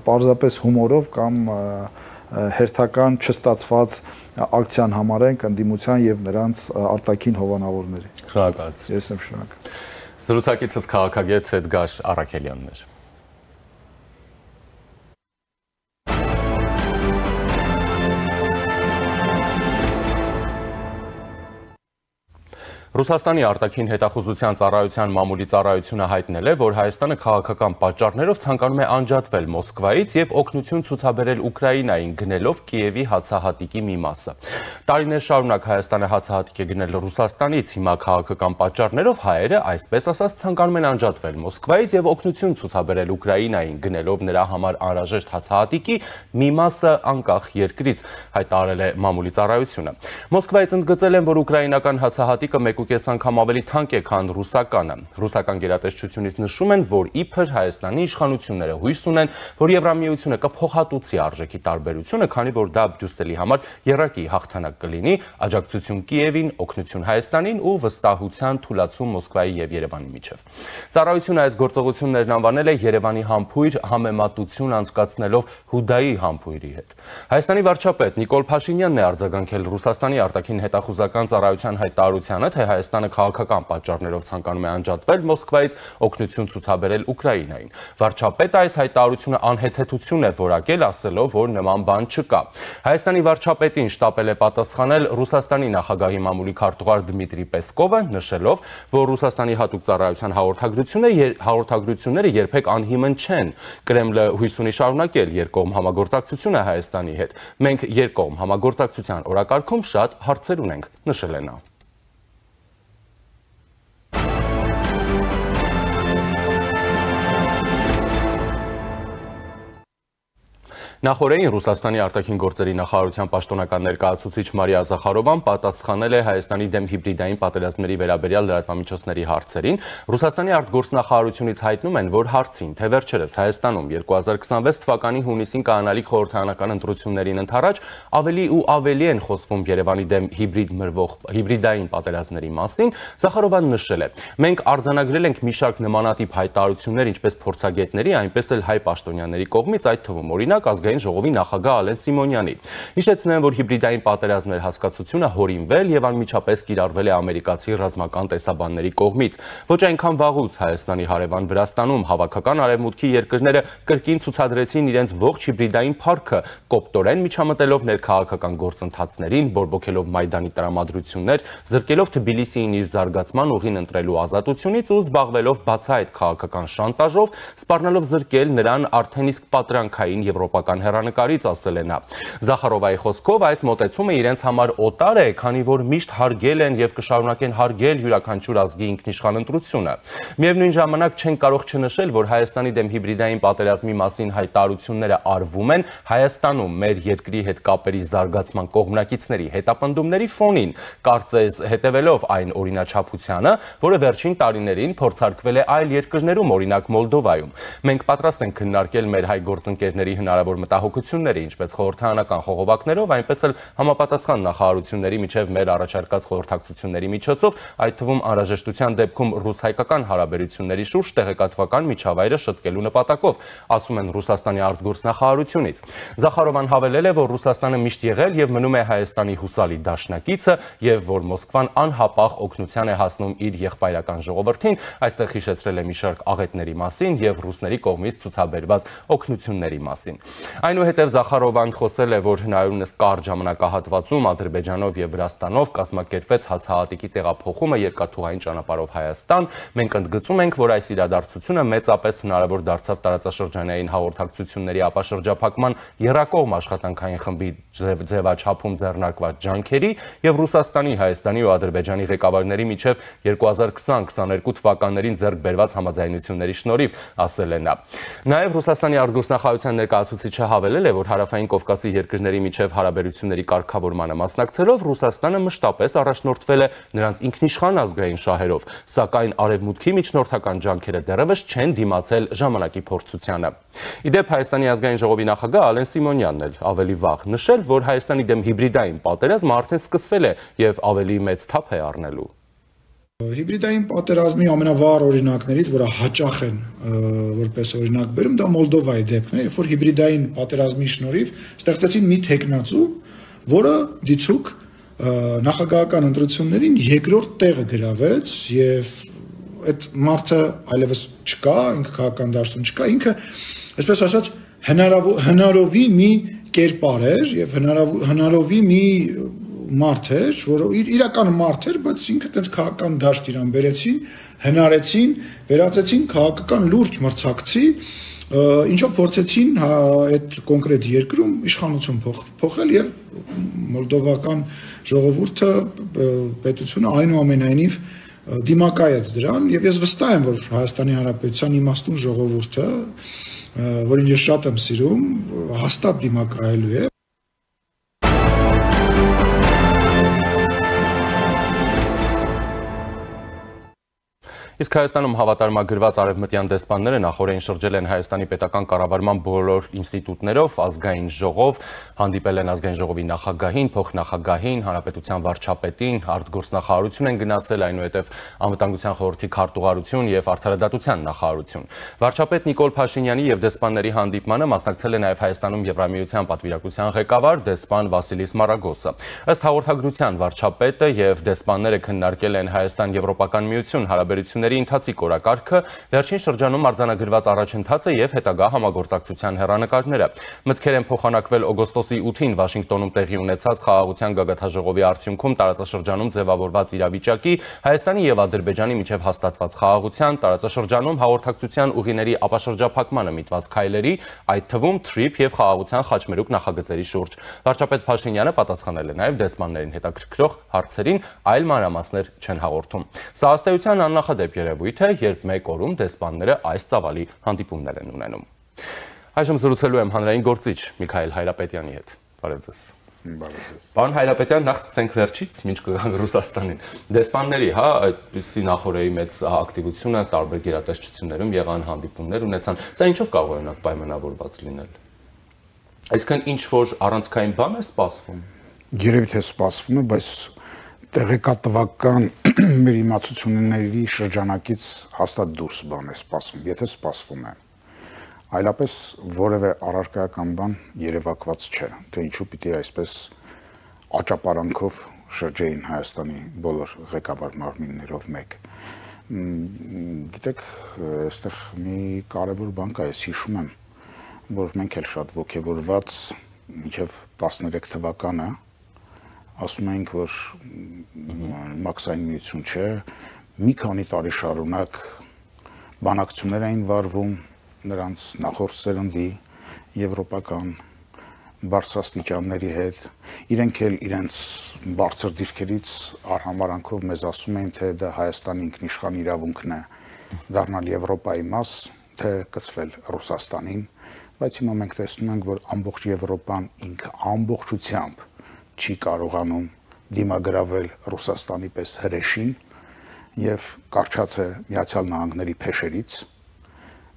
պարզապես հումորով կամ հերթական չստացված ակցիան համարենք ընդդիմության եւ նրանց արտաքին հովանավորների։ Շնորհակալություն։ Ես եմ շնորհակալ։ Զրուցակիցս քաղաքագետ Էդգար Առաքելյանն էր։ Ռուսաստանի արտաքին հետախուզության ծառայության մամուլի ծառայությունը հայտնել է, որ Հայաստանը քաղաքական պատճառներով ցանկանում է անջատվել Մոսկվայից եւ օգնություն ցուցաբերել Ուկրաինային գնելով Կիևի հացահատիկի մի մասը։ Տարիներ շարունակ Հայաստանը հացահատիկ է գնել Ռուսաստանից, հիմա քաղաքական պատճառներով հայերը, այսպես ասած, ցանկանում են անջատվել Մոսկվայից եւ օգնություն ցուցաբերել Ուկրաինային գնելով նրա համար անհրաժեշտ հացահատիկի մի մասը անկախ երկրից, հայտարարել է մամուլի ծառայությունը։ Մոսկվայից ընդգծել են, որ ուկրաինական հացահատիկը 1.5 անգամ ավելի թանկ է, քան ռուսականը։ Ռուսական գերատեսչությունից նշում են, որ իբր Հայաստանի իշխանությունները հույս ունեն, որ Եվրամիությունը կփոխհատուցի արժեքի տարբերությունը, քանի որ դա Բրյուսելի համար եռակի հաղթանակ կլինի, աջակցություն Կիևին, օգնություն Հայաստանին ու վստահության թուլացում Մոսկվայի եւ Երևանի միջև։ Ծառայությունը այս գործողություններն անվանել է Երևանի համբույր համեմատություն անցկացնելով Հուդայի համբույրի հետ։ Հայաստանի վարչապետ Նիկոլ Փաշինյանն է արձագանքել Ռուսաստանի արտաքին հետախուզական ծառայության հայտարարությանը, թե Հայաստանը քաղաքական պատճառներով ցանկանում է անջատվել Մոսկվայից, օգնություն ցուցաբերել Ուկրաինային։ Վարչապետը այս հայտարարությունը անհեթեթություն է որակել, ասելով, որ նման բան չկա։ Հայաստանի վարչապետին շտապել է պատասխանել Ռուսաստանի նախագահի մամուլի քարտուղար Դմիտրի Պեսկովը, նշելով, որ Ռուսաստանի հատուկ ծառայության հաղորդագրությունները երբեք անհիմն չեն։ Կրեմլը հույս ունի շարունակել երկկողմ համագործակցությունը Հայաստանի հետ։ Մենք երկկողմ համագործակցության օրակարգում շատ հարցեր ունենք, նշել է նա։ Նախորդին Ռուսաստանի արտաքին գործերի նախարարության պաշտոնական ներկայացուցիչ Մարիա Զախարովան պատասխանել է Հայաստանի դեմ հիբրիդային պատերազմների վերաբերյալ լրատվամիջոցների հարցերին։ Ռուսաստանի արտգործնախարարությունից հայտնում են, որ հարցին, թե վերջերս Հայաստանում 2026 թվականի հունիսին կայանալիք խորհրդարանական ընտրություններին ընդառաջ ավելի ու ավելի են խոսվում Երևանի դեմ հիբրիդային պատերազմների մասին, Զախարովան նշել է. «Մենք արձանագրել ենք մի շարք նմանատիպ հայտարարություններ ինչպես փորձագետների, այնպես էլ հայ պաշտոնյաների կողմից, այդ թվում օրինակ Ազգային ժողովի նախագահ Ալեն Սիմոնյանի։ Նշեցնեմ, որ հիբրիդային պատերազմներ հասկացությունը հորինվել եւ անմիջապես կիրառվել է ամերիկացի ռազմական տեսաբանների կողմից։ Ոչ այնքան վաղուց Հայաստանի հարևան Վրաստանում հավաքական արևմուտքի երկրները կրկին ցուցադրեցին իրենց ողջ հիբրիդային փառքը, կոպտորեն միջամտելով ներքաղաքական գործընթացներին, բորբոքելով Մայդանի տրամադրություններ, զրկելով Թբիլիսիին իր զարգացման ուղին ընտրելու ազատությունից ու զբաղվելով բացահայտ քաղաքական շանտաժով, սպառնալով զրկել նրան արդեն իսկ պատրանքային եվրոպական հեռանկարից, ասել է նա։ Զախարովայի խոսքով այս մոտեցումը իրենց համար օտար է, քանի որ միշտ հարգել են եւ կշարունակեն հարգել յուրաքանչյուր ազգի ինքնիշխան ընտրությունը։ Միևնույն ժամանակ չեն կարող չնշել, որ Հայաստանի դեմ հիբրիդային պատերազմի մասին հայտարարությունները արվում են Հայաստանում մեր երկրի հետ կապերի զարգացման կողմնակիցների հետապնդումների ֆոնին, կարծես հետևելով այն օրինաչափությանը, որը վերջին տարիներին փորձարկվել է այլ երկրներում, օրինակ Մոլդովայում։ Մենք պատրաստ ենք քննարկել մեր հայ գործընկերների հնարավոր մտահոգությունները, ինչպես խորհրդարանական խողովակներով, այնպես էլ համապատասխան նախարարությունների միջև մեր առաջարկած խորհրդակցությունների միջոցով, այդ թվում անհրաժեշտության դեպքում ռուս-հայկական հարաբերությունների շուրջ տեղեկատվական միջավայրը շտկելու նպատակով, ասում են Ռուսաստանի արտգործնախարարությունից։ Զախարովան հավելել է, որ Ռուսաստանը միշտ եղել եւ մնում է Հայաստանի հուսալի դաշնակիցը եւ որ Մոսկվան անհապաղ օգնության է հասնում իր եղբայրական ժողովրդին, այստեղ հիշեցրել է մի շարք աղետների մասին եւ ռուսների կողմից ցուցաբերված օգնությունների մասին։ Այնուհետև Զախարովան խոսել է, որ հնարավորինս կարճ ժամանակահատվածում Ադրբեջանով եւ Վրաստանով կազմակերպվեց հացահատիկի տեղափոխումը երկաթուղային ճանապարհով Հայաստան։ Մենք ընդգծում ենք, որ այս իրադարձությունը մեծապես հնարավոր դարձավ տարածաշրջանային հաղորդակցությունների ապաշրջափակման եռակողմ աշխատանքային խմբի ձևաչափում ձեռնարկված ջանքերի եւ Ռուսաստանի, Հայաստանի ու Ադրբեջանի ղեկավարների միջև 2020-22 թվականներին ձեռք բերված համաձայնությունների շնորհիվ, ասել է նա։ Նաեւ Ռուսաստանի արտգործնախարարության ներկայացուցիչը հավելել է, որ Հարավային Կովկասի երկրների միջև հարաբերությունների կարգավորմանը մասնակցելով Ռուսաստանը մշտապես առաջնորդվել է նրանց ինքնիշխան ազգային շահերով, սակայն արևմուտքի միջնորդական ջանքերը դեռևս չեն դիմացել ժամանակի փորձությանը։ Իդեպ Հայաստանի ազգային ժողովի նախագահ Ալեն Սիմոնյանն էլ ավելի վաղ նշել, որ Հայաստանի դեմ հիբրիդային պատերազմը արդեն սկսվել է եւ ավելի մեծ թափ է առնելու։ Հիբրիդային պատերազմի ամենավառ օրինակներից, որը հաճախ են որպես օրինակ բերում, դա Մոլդովայի դեպքն է, երբ որ հիբրիդային պատերազմի շնորհիվ ստեղծեցին մի թեկնածու, որը դիցուկ նախագահական ընտրություններին երկրորդ տեղը գրավեց եւ այդ մարդը այլևս չկա, ինքը քաղաքական դաշտում չկա, ինքը, այսպես ասած, հնարովի մի կերպար էր եւ հնարովի մի մարդ էր, որը իրական մարդ էր, բայց ինքը տենց քաղաքական դաշտ իրան բերեցին, հնարեցին, վերածեցին քաղաքական լուրջ մրցակցի, ինչով փորձեցին այդ կոնկրետ երկրում իշխանություն փոխել եւ մոլդովական ժողովուրդը, պետությունը այնուամենայնիվ դիմակայեց դրան եւ ես վստահ եմ, որ Հայաստանի Հանրապետության իմաստուն ժողովուրդը, որին ես շատ եմ սիրում, հաստատ դիմակայելու է։ Իսկ Հայաստանում հավատարմագրված արևմտյան դեսպանները նախորդին շրջել են Հայաստանի պետական կառավարման բոլոր ինստիտուտներով, ազգային ժողով, հանդիպել են ազգային ժողովի նախագահին, փոխնախագահին, հանրապետության վարչապետին, արտգործնախարարություն են գնացել, այնուհետև անվտանգության խորհրդի քարտուղարություն եւ արդարադատության նախարարություն։ Վարչապետ Նիկոլ Փաշինյանի եւ դեսպանների հանդիպմանը մասնակցել է նաեւ Հայաստանում Եվրամիության պատվիրակության ղեկավար դեսպան Վասիլիս Մարագոսը։ Ըստ հաղորդագրության վարչապետը եւ դեսպանները քննարկել են Հայաստան-Եվրոպական միություն հարաբերությունների ընթացիկ օրակարգը, վերջին շրջանում արձանագրված առաջընթացը եւ հետագա համագործակցության հեռանկարները։ Մտքեր են փոխանակվել օգոստոսի 8-ին Վաշինգտոնում տեղի ունեցած խաղաղության գագաթաժողովի արդյունքում տարածաշրջանում ձևավորված իրավիճակի, Հայաստանի եւ Ադրբեջանի միջև հաստատված խաղաղության, տարածաշրջանում հաղորդակցության ուղիների ապաշրջափակմանը միտված քայլերի, այդ թվում TRIP եւ խաղաղության խաչմերուկ նախագծերի շուրջ։ Վարչապետ Փաշինյանը պատասխանել է նաեւ դեսպաններին հետաքրքրող հարցերին, այլ մանրամասներ չեն հաղորդում։ Սա ըստ էության աննախադեպ երևույթ է, երբ մեկ օրում դեսպանները այս ծավալի հանդիպումներ են ունենում։ Այժմ զրուցելու եմ հանրային գործիչ Միքայել Հայրապետյանի հետ։ Բարև ձեզ։ Պարոն Հայրապետյան, նախ սկսենք վերջից, մինչ կգանք Ռուսաստանին։ Դեսպանների, այդպիսի նախորդի մեծ ակտիվությունը տարբեր գերատեսչություններում եղան, հանդիպումներ ունեցան։ Սա ինչով կարող է օրինակ պայմանավորված լինել։ Այսինքն ինչ որ առանցքային բան է սպասվում։ Երևի թե սպասվում է, բայց տեղեկատվական մեր իմացությունների շրջանակից հաստատ դուրս բան է սպասվում, եթե սպասվում է։ Այլապես որևէ առարկայական բան երևակված չէ, թե ինչու պիտի այսպես աճապարանքով շրջեին Հայաստանի բոլոր ղեկավար մարմիններով մեկ։ Գիտեք, այստեղ մի կարևոր բան կա, ես հիշում եմ, որ մենք էլ շատ ոգևորված մինչև 13 թվականը ասում ենք, որ մաքսային միություն չէ, մի քանի տարի շարունակ բանակցություններ էին վարվում նրանց նախորդ սերնդի եվրոպական բարձրաստիճանների հետ, իրենք էլ իրենց բարձր դիրքերից արհամարանքով մեզ ասում էին, թե դա Հայաստանի ինքնիշխան իրավունքն է դառնալ Եվրոպայի մաս, թե կցվել Ռուսաստանին, բայց հիմա մենք տեսնում ենք, որ ամբողջ Եվրոպան ինքը ամբողջությամբ չի կարողանում դիմագրավել Ռուսաստանի պես հրեշին եւ կարճած է Միացյալ Նահանգների փեշերից,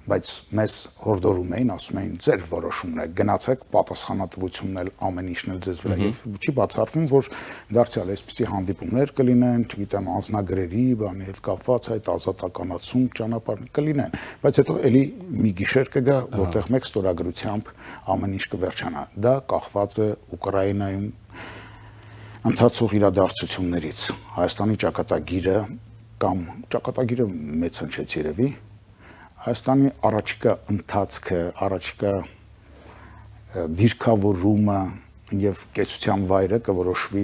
բայց մեզ հորդորում էին, ասում էին, ձեր որոշումն է, գնացեք, պատասխանատվությունն էլ ամեն ինչն էլ ձեզ վրա եւ չի բացառվում, որ դարձյալ այսպիսի հանդիպումներ կլինեն, չգիտեմ, անձնագրերի, բանի հետ կապված այդ ազատականացում ճանապարհ կլինեն, բայց հետո էլի մի գիշեր կգա, որտեղ մեկ ստորագրությամբ ամեն ինչ կվերջանա։ Դա կախված է Ուկրաինայում ընթացող իրադարձություններից։ Հայաստանի ճակատագիրը կամ ճակատագիրը մեծ հնչեց երևի, Հայաստանի առաջիկա ընթացքը, առաջիկա դիրքավորումը եւ կեցության վայրը կորոշվի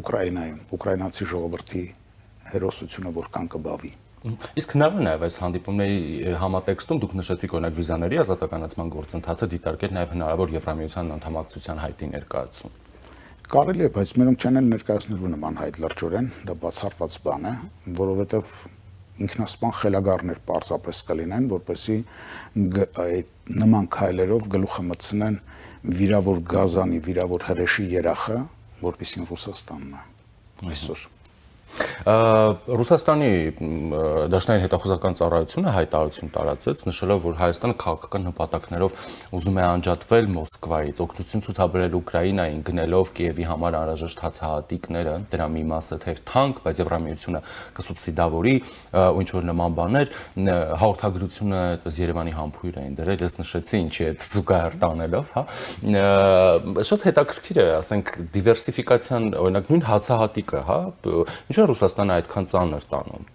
Ուկրաինայում, ուկրաինացի ժողովրդի հերոսությունը որքան կբավի։ Իսկ հնարավոր է այս հանդիպումների համատեքստում դուք նշեցիք օրինակ վիզաների ազատականացման գործընթացը դիտարկել նաեւ հնարավոր Եվրամիության անդամակցության հայտի ներկայացում։ Կարելի է, բայց մերոնք չեն ներկայացնելու նման հայտ լրջորեն, դա բացառված բան է, որովհետեւ ինքնասպան խելագարներ պարզապես կլինեն, որպեսզի այդ նման քայլերով գլուխը մտցնեն վիրավոր գազանի, վիրավոր հրեշի երախը, որպեսզի Ռուսաստանն է այսօր։ Ռուսաստանի Դաշնային հետախուզական ծառայությունը հայտարարություն տարածեց, նշելով, որ Հայաստանը քաղաքական նպատակներով ուզում է անջատվել Մոսկվայից, օգնություն ցուցաբերել Ուկրաինային, գնելով Կիևի համար անհրաժեշտ հացահատիկները, դրա մի մասը թեև թանկ, բայց Եվրամիությունը կսուբսիդավորի ու ինչ որ նման բաներ, հաղորդագրությունը այդպես Երևանի համբույր էին դրել, ես նշեցի ինչի այդ զուգահեռ տանելով, հա։ Շատ հետաքրքիր է, ասենք, դիվերսիֆիկացիան, օրինակ նույն հացահատիկը, հա, ինչ է Ռուսաստանը այդքան ծանր տանում։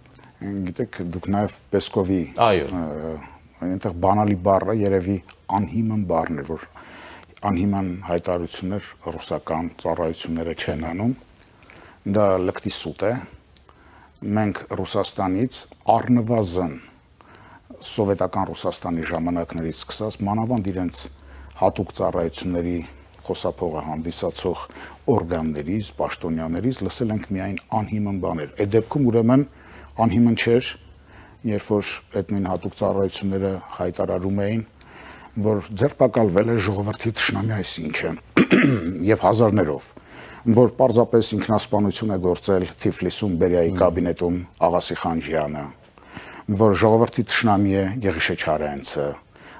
Գիտեք, դուք նաև Պեսկովի այնտեղ բանալի բառը երևի անհիմն բառն է, որ անհիմն հայտարարություններ ռուսական ծառայությունները չեն անում, դա լկտի սուտ է։ Մենք Ռուսաստանից առնվազն սովետական Ռուսաստանի ժամանակներից սկսած մանավանդ իրենց հատուկ ծառայությունների խոսափողը հանդիսացող օրգաններից, պաշտոնյաներից լսել ենք միայն անհիմն բաներ։ Այդ դեպքում ուրեմն անհիմն չէր, երբ որ այդ նույն հատուկ ծառայությունները հայտարարում էին, որ ձերբակալվել է ժողովրդի թշնամի այսինչը եւ հազարներով, որ պարզապես ինքնասպանություն է գործել Թիֆլիսում Բերիայի կաբինետում Աղասի Խանջյանը, որ ժողովրդի թշնամի է Եղիշե Չարենցը,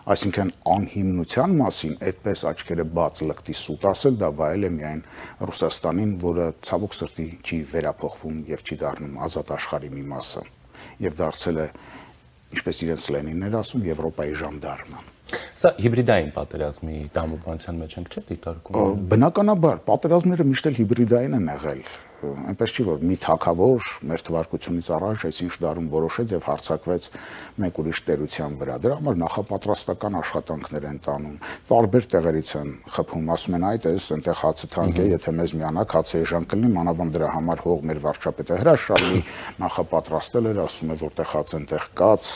այսինքն անհիմնության մասին այդպես աչքերը բաց լկտի սուտ ասել, դա վայել է միայն Ռուսաստանին, որը ցավոք սրտի չի վերափոխվում եւ չի դառնում ազատ աշխարհի մի մասը եւ դարձել է, ինչպես իրենց Լենինն էր ասում, Եվրոպայի ժանդարմը։ Սա հիբրիդային պատերազմի դամոբանության մեջ ենք, չէ՞ դիտարկում։ Բնականաբար, պատերազմները միշտ էլ հիբրիդային են եղել։ Այնպես չի, որ մի թագավոր մեր թվարկությունից առաջ այսինչ դարում որոշեց եւ հարձակվեց մեկ ուրիշ տերության վրա։ Դրա համար նախապատրաստական աշխատանքներ են տանում, տարբեր տեղերից են խփում, ասում են այդ էս այնտեղ հացը թանկ է, եթե մեզ միանաք հացը էժան կլինի, մանավանդ դրա համար հող մեր վարչապետը հրաշալի նախապատրաստել էր, ասում է որտեղ հաց այնտեղ կաց,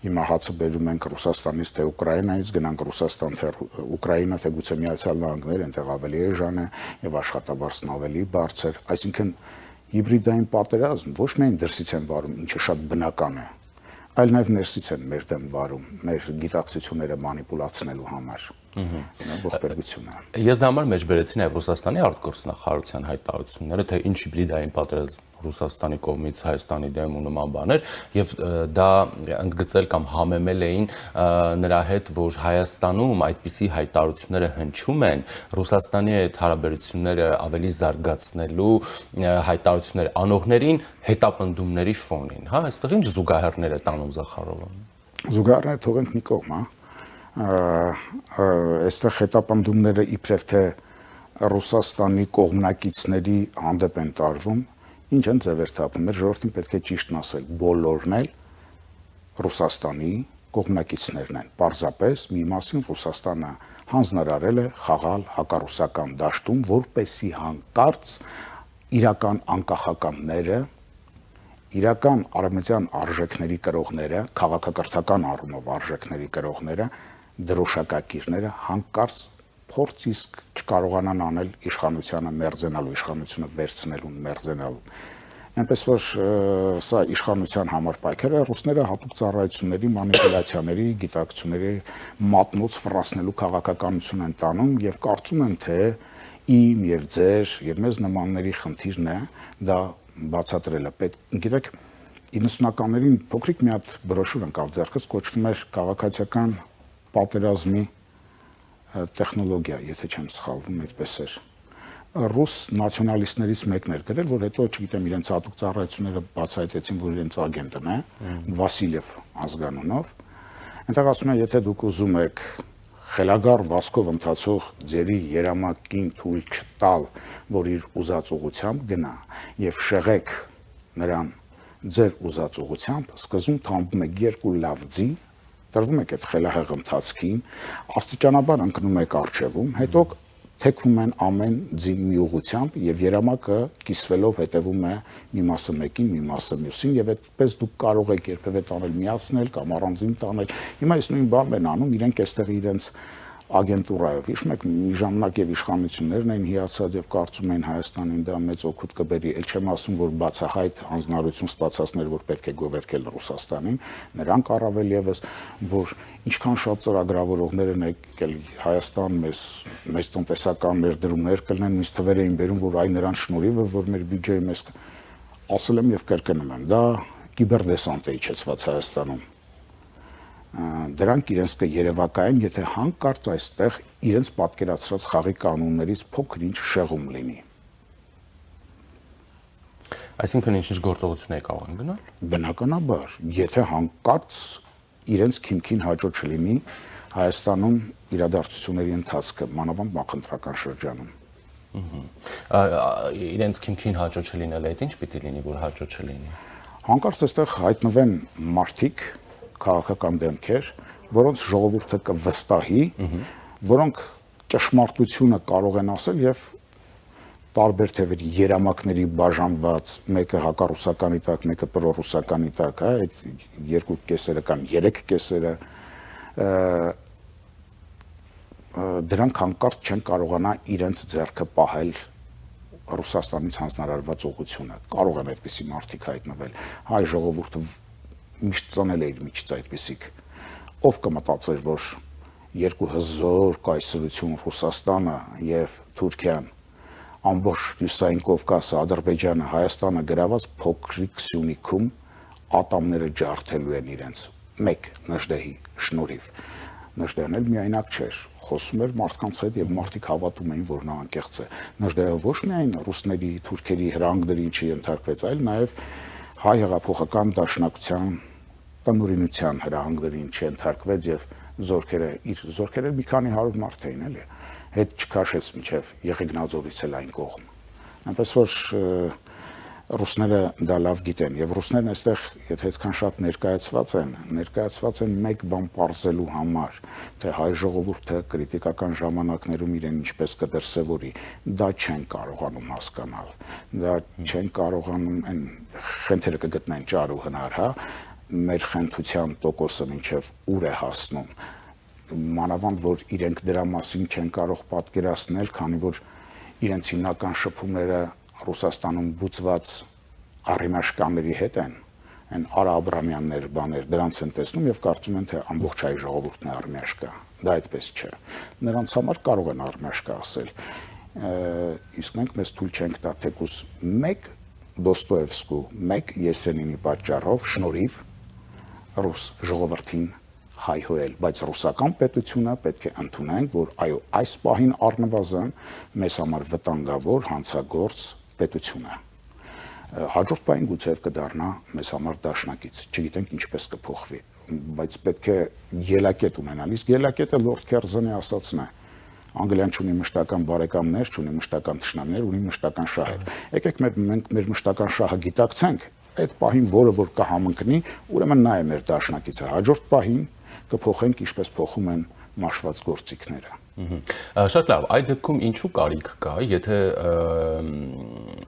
հիմա հացը բերում ենք Ռուսաստանից թե Ուկրաինայից, գնանք Ռուսաստան թե Ուկրաինա թե գուցե Միացյալ Նահանգներ, այնտեղ ավելի էժան է եւ աշխատավարձն ավելի բարձր, այսինքն հիբրիդային պատերազմ ոչ միայն դրսից են վարում, ինչը շատ բնական է, այլ նաև ներսից են մեր դեմ վարում, մեր գիտակցությունները մանիպուլացնելու համար։ Ողբերգությունը։ Ես դա համար մեջ բերեցի նաև Ռուսաստանի արտգործնախարարության հայտարարությունները, թե ինչ հիբրիդային պատերազմ Ռուսաստանի կողմից Հայաստանի դեմ ու նման բաներ, եւ դա ընդգծել կամ համեմել էին նրա հետ, որ Հայաստանում այդպիսի հայտարարությունները հնչում են Ռուսաստանի հետ հարաբերությունները ավելի զարգացնելու հայտարարություններ անողներին հետապնդումների ֆոնին, հա, այստեղ ինչ զուգահեռներ է տանում Զախարովը։ Զուգահեռները թողենք մի կողմ, հա։ Այստեղ հետապնդումները իբրև թե Ռուսաստանի կողմնակիցների հանդեպ են տարվում, ինչ են ձևերթափում, մեր ժողովրդին պետք է ճիշտն ասել, բոլորն էլ Ռուսաստանի կողմնակիցներն են։ Պարզապես մի մասին Ռուսաստանը հանձնարարել է խաղալ հակառուսական դաշտում, որպեսզի հանկարծ իրական անկախականները, իրական արևմտյան արժեքների կրողները, քաղաքակրթական առումով արժեքների կրողները, դրոշակակիրները հանկարծ փորձ իսկ չկարողանան անել իշխանությանը մերձենալու, իշխանությունը վերցնելուն մերձենալու։ Այնպես որ սա իշխանության համար պայքար է, ռուսները հատուկ ծառայությունների, մանիպուլյացիաների, գիտակցությունների մատնոց ֆռասնելու քաղաքականություն են տանում եւ կարծում են, թե իմ եւ ձեր եւ մեզ նմանների խնդիրն է դա բացատրելը։ Գիտեք, 90-ականներին փոքրիկ մի հատ բրոշուր ընկավ ձեռքս, կոչվում էր քաղաքացիական պատերազմի տեխնոլոգիա, եթե չեմ սխալվում, այդպես էր։ Ռուս նացիոնալիստներից մեկն էր գրել, որ հետո, չգիտեմ, իրենց հատուկ ծառայությունները բացահայտեցին, որ իրենց ագենտն է, Վասիլև ազգանունով։ Այնտեղ ասում են, եթե դուք ուզում եք խելագար վազքով ընթացող ձերի երամակին թույլ չտալ, որ իր ուզած ուղությամբ գնա, եւ շեղեք նրան ձեր ուզած ուղությամբ, սկզբում թամբում եք երկու լավ ձի, տրվում եք այդ խելահեղ ընթացքին, աստիճանաբար ընկնում եք առջևում, հետո թեքվում են ամեն ձի մի ուղությամբ եւ երամակը կիսվելով հետևում է մի մասը մեկին, մի մասը մյուսին եւ այդպես դուք կարող եք երբևէ տանել միացնել կամ առանձին տանել։ Հիմա այս նույն բանն են անում, իրենք այստեղ իրենց ագենտուրայով, հիշում եք, մի ժամանակ եւ իշխանություններն էին հիացած եւ կարծում էին Հայաստանին դա մեծ օգուտ կբերի, ել չեմ ասում, որ բացահայտ հանձնարարություն ստացածներ, որ պետք է գովերքել Ռուսաստանին, նրանք առավել եւս, որ ինչքան շատ ծրագրավորողներ են եկել Հայաստան, մեզ տնտեսական մեր դրումներ կլինեն, ինձ թվեր էին բերում, որ այ նրանց շնորհիվ է, որ մեր բյուջեը մեզ ասել եմ եւ կրկնում եմ, դա կիբերդեսանտ է իջեցված Հայաստանում։ Դրանք իրենց կերևակայեն, եթե հանկարծ այստեղ իրենց պատկերացրած խաղի կանոններից փոքր-ինչ շեղում լինի։ Այսինքն ինչ-ինչ գործողություն է կարող են գնալ։ Բնականաբար, եթե հանկարծ իրենց քիմքին հաջող չլինի Հայաստանում իրադարձությունների ընթացքը, մանավանդ նախընտրական շրջանում։ Իրենց քիմքին հաջող չլինել այդ ինչ պիտի լինի, որ հաջող չլինի։ Հանկարծ այստեղ հայտնվեն մարդիկ, քաղաքական դեմքեր, որոնց ժողովուրդը կվստահի, որոնք ճշմարտությունը կարող են ասել եւ տարբեր թևերի երամակների բաժանված, մեկը հակառուսականի տակ, մեկը պրոռուսականի տակ, հա, այդ երկու կեսերը կամ երեք կեսերը դրանք հանկարծ չեն կարողանա իրենց ձեռքը պահել Ռուսաստանից հանձնարարված ուղղությունը։ Կարող են այդպիսի մարդիկ հայտնվել։ Հայ ժողովուրդը միշտ ծնել է իր միջից այդպիսիք, ով կմտածեր, որ երկու հզոր կայսրություն Ռուսաստանը եւ Թուրքիան, ամբողջ Հյուսային Կովկասը, Ադրբեջանը, Հայաստանը գրաված փոքրիկ Սյունիքում ատամները ջարդելու են իրենց մեկ Նժդեհի շնորհիվ։ Նժդեհն էլ միայնակ չէր, խոսում էր մարդկանց հետ եւ մարդիկ հավատում էին, որ նա անկեղծ է։ Նժդեհը ոչ միայն ռուսների, թուրքերի հրանգներին չի ենթարկվեց, այլ նաեւ հայ հեղափոխական դաշնակցության տնօրինության հրահանգներին չընթարկվեց եւ զորքերը մի քանի 100 մարդ էին էլի հետ չքաշեց միջև Եղեգնաձորից էլ այն կողմ այնպես որ ռուսները դա լավ գիտեն եւ ռուսներն այստեղ եթե այդքան շատ ներկայացված են մեկ բան պարզելու համար թե հայ ժողովուրդը կրիտիկական ժամանակներում իրեն ինչպես կդրսևորի դա չեն կարողանում հասկանալ դա չեն կարողանում այն խնդիրը կգտնեն ճար ու հնար հա մեր խնդրության տոկոսը մինչև ուր է հասնում մանավանդ որ իրենք դրա մասին չեն կարող պատկերացնել քանի որ իրենց հիմնական շփումները Ռուսաստանում բուծված առիմաշկանների հետ են Այն Արա Աբրամյաններ, բաներ, դրանց են տեսնում եւ կարծում են, թե ամբողջ հայ ժողովուրդն է արմեաշկա։ Դա այդպես չէ։ Նրանց համար կարող են արմեաշկա ասել։ Իսկ մենք մեզ թույլ չենք տա թեկուզ մեկ Դոստոևսկու, մեկ Եսենինի պատճառով շնորհիվ ռուս ժողովրդին հայհոյել, բայց ռուսական պետությունը պետք է ընդունենք, որ այո, այս պահին առնվազն մեզ համար վտանգավոր հանցագործ պետություն է։ Հաջորդ պահին գուցե կդառնա մեզ համար դաշնակից, չգիտենք ինչպես կփոխվի, բայց պետք է ելակետ ունենալ, իսկ ելակետը Լորդ Քերզոնի ասածն է։ Անգլիան չունի մշտական բարեկամներ, չունի մշտական թշնամիներ, ունի մշտական շահեր։ Եկեք մենք մեր մշտական շահը գիտակցենք, այդ պահին որը որ կհամընկնի, ուրեմն նա է մեր դաշնակիցը։ Հաջորդ պահին կփոխենք ինչպես փոխում են մաշված գործիքները։ Շատ լավ, այդ դեպքում ինչու կարիք կա, եթե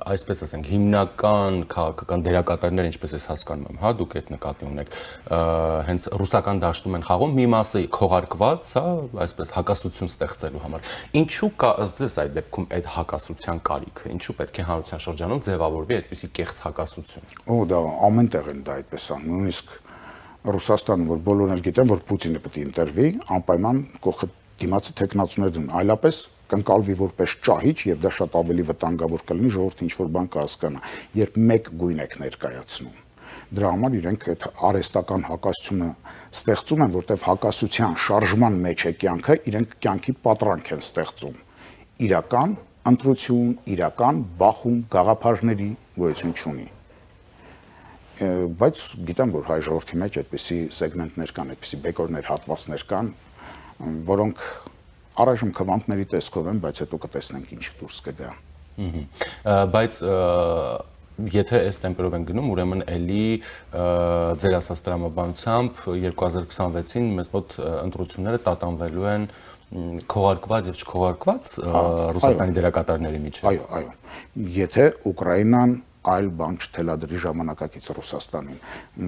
այսպես ասենք հիմնական քաղաքական դերակատարներ, ինչպես ես հասկանում եմ, հա, դուք այդ նկատի ունեք, հենց ռուսական դաշտում են խաղում մի մասը քողարկված, հա, այսպես հակասություն ստեղծելու համար։ Ինչու կա ըստ ձեզ այդ դեպքում այդ հակասության կարիքը, ինչու պետք է հանրության շրջանում ձևավորվի այդպիսի կեղծ հակասություն։ Դա ամենտեղ են դա այդպես անում, նույնիսկ Ռուսաստանը, որ բոլորն էլ գիտեն, որ Պուտինը պետք է ընտրվի, անպայման կողքը դիմացի տեխնացուներն այլապես կընկալվի որպես ճահիճ եւ դա շատ ավելի վտանգավոր կլինի ժողովրդի ինչ-որ բան կհասկանա, երբ մեկ գույն եք ներկայացնում։ Դրա համար իրենք այդ արհեստական հակասությունը ստեղծում են, որտեղ հակասության շարժման մեջ է կյանքը, իրենք կյանքի պատրանք են ստեղծում։ Իրական ընտրություն, իրական բախում, գաղափարների գոյություն չունի։ Բայց գիտեմ, որ հայ ժողովրդի մեջ այդպիսի սեգմենտներ կան, այդպիսի բեկորներ, հատվածներ կան, որոնք առայժմ քվանտների տեսքով են, բայց հետո կտեսնենք ինչ դուրս կգա։ Բայց եթե այս տեմպերով են գնում, ուրեմն էլի ձեր ասած տրամաբանությամբ 2026-ին մեզ մոտ ընտրությունները տատանվելու են քողարկված եւ չքողարկված Ռուսաստանի դերակատարների միջեւ։ Այո։ Եթե Ուկրաինան այլ բան չթելադրի ժամանակակից Ռուսաստանին,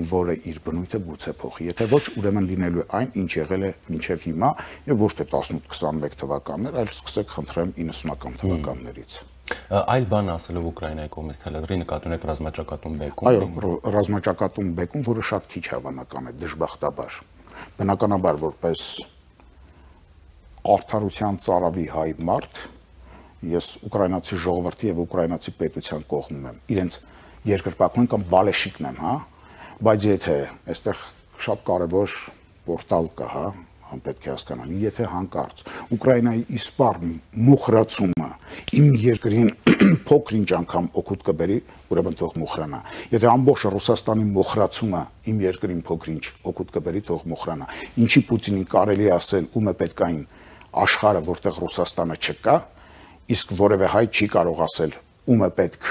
որը իր բնույթը գուցե փոխի։ Եթե ոչ, ուրեմն լինելու է այն, ինչ եղել է մինչև հիմա, եւ ոչ թե 18-21 թվականներ, այլ սկսեք խնդրեմ 90-ական թվականներից։ Այլ բան ասելով Ուկրաինայի կողմից թելադրի նկատի ունեք ռազմաճակատում բեկում։ Այո, ռազմաճակատում բեկում, որը շատ քիչ հավանական է, դժբախտաբար։ Բնականաբար, որպես արդարության ծարավի հայ մարդ ես ուկրաինացի ժողովրդի եւ ուկրաինացի պետության կողմում եմ։ Իրենց երկրպագուն կամ բալեշիկն եմ, հա, բայց եթե այստեղ շատ կարևոր պորտալ կա, հա, պետք է հասկանալ, եթե հանկարծ Ուկրաինայի իսպառ մոխրացումը իմ երկրին փոքր-ինչ անգամ օգուտ կբերի, ուրեմն թող մոխրանա։ Եթե ամբողջ Ռուսաստանի մոխրացումը իմ երկրին փոքր-ինչ օգուտ կբերի, թող մոխրանա։ Ինչի Պուտինին կարելի է ասել, ում է պետքային աշխարհը, որտեղ Ռուսաստանը չկա, իսկ որևէ հայ չի կարող ասել ում է պետք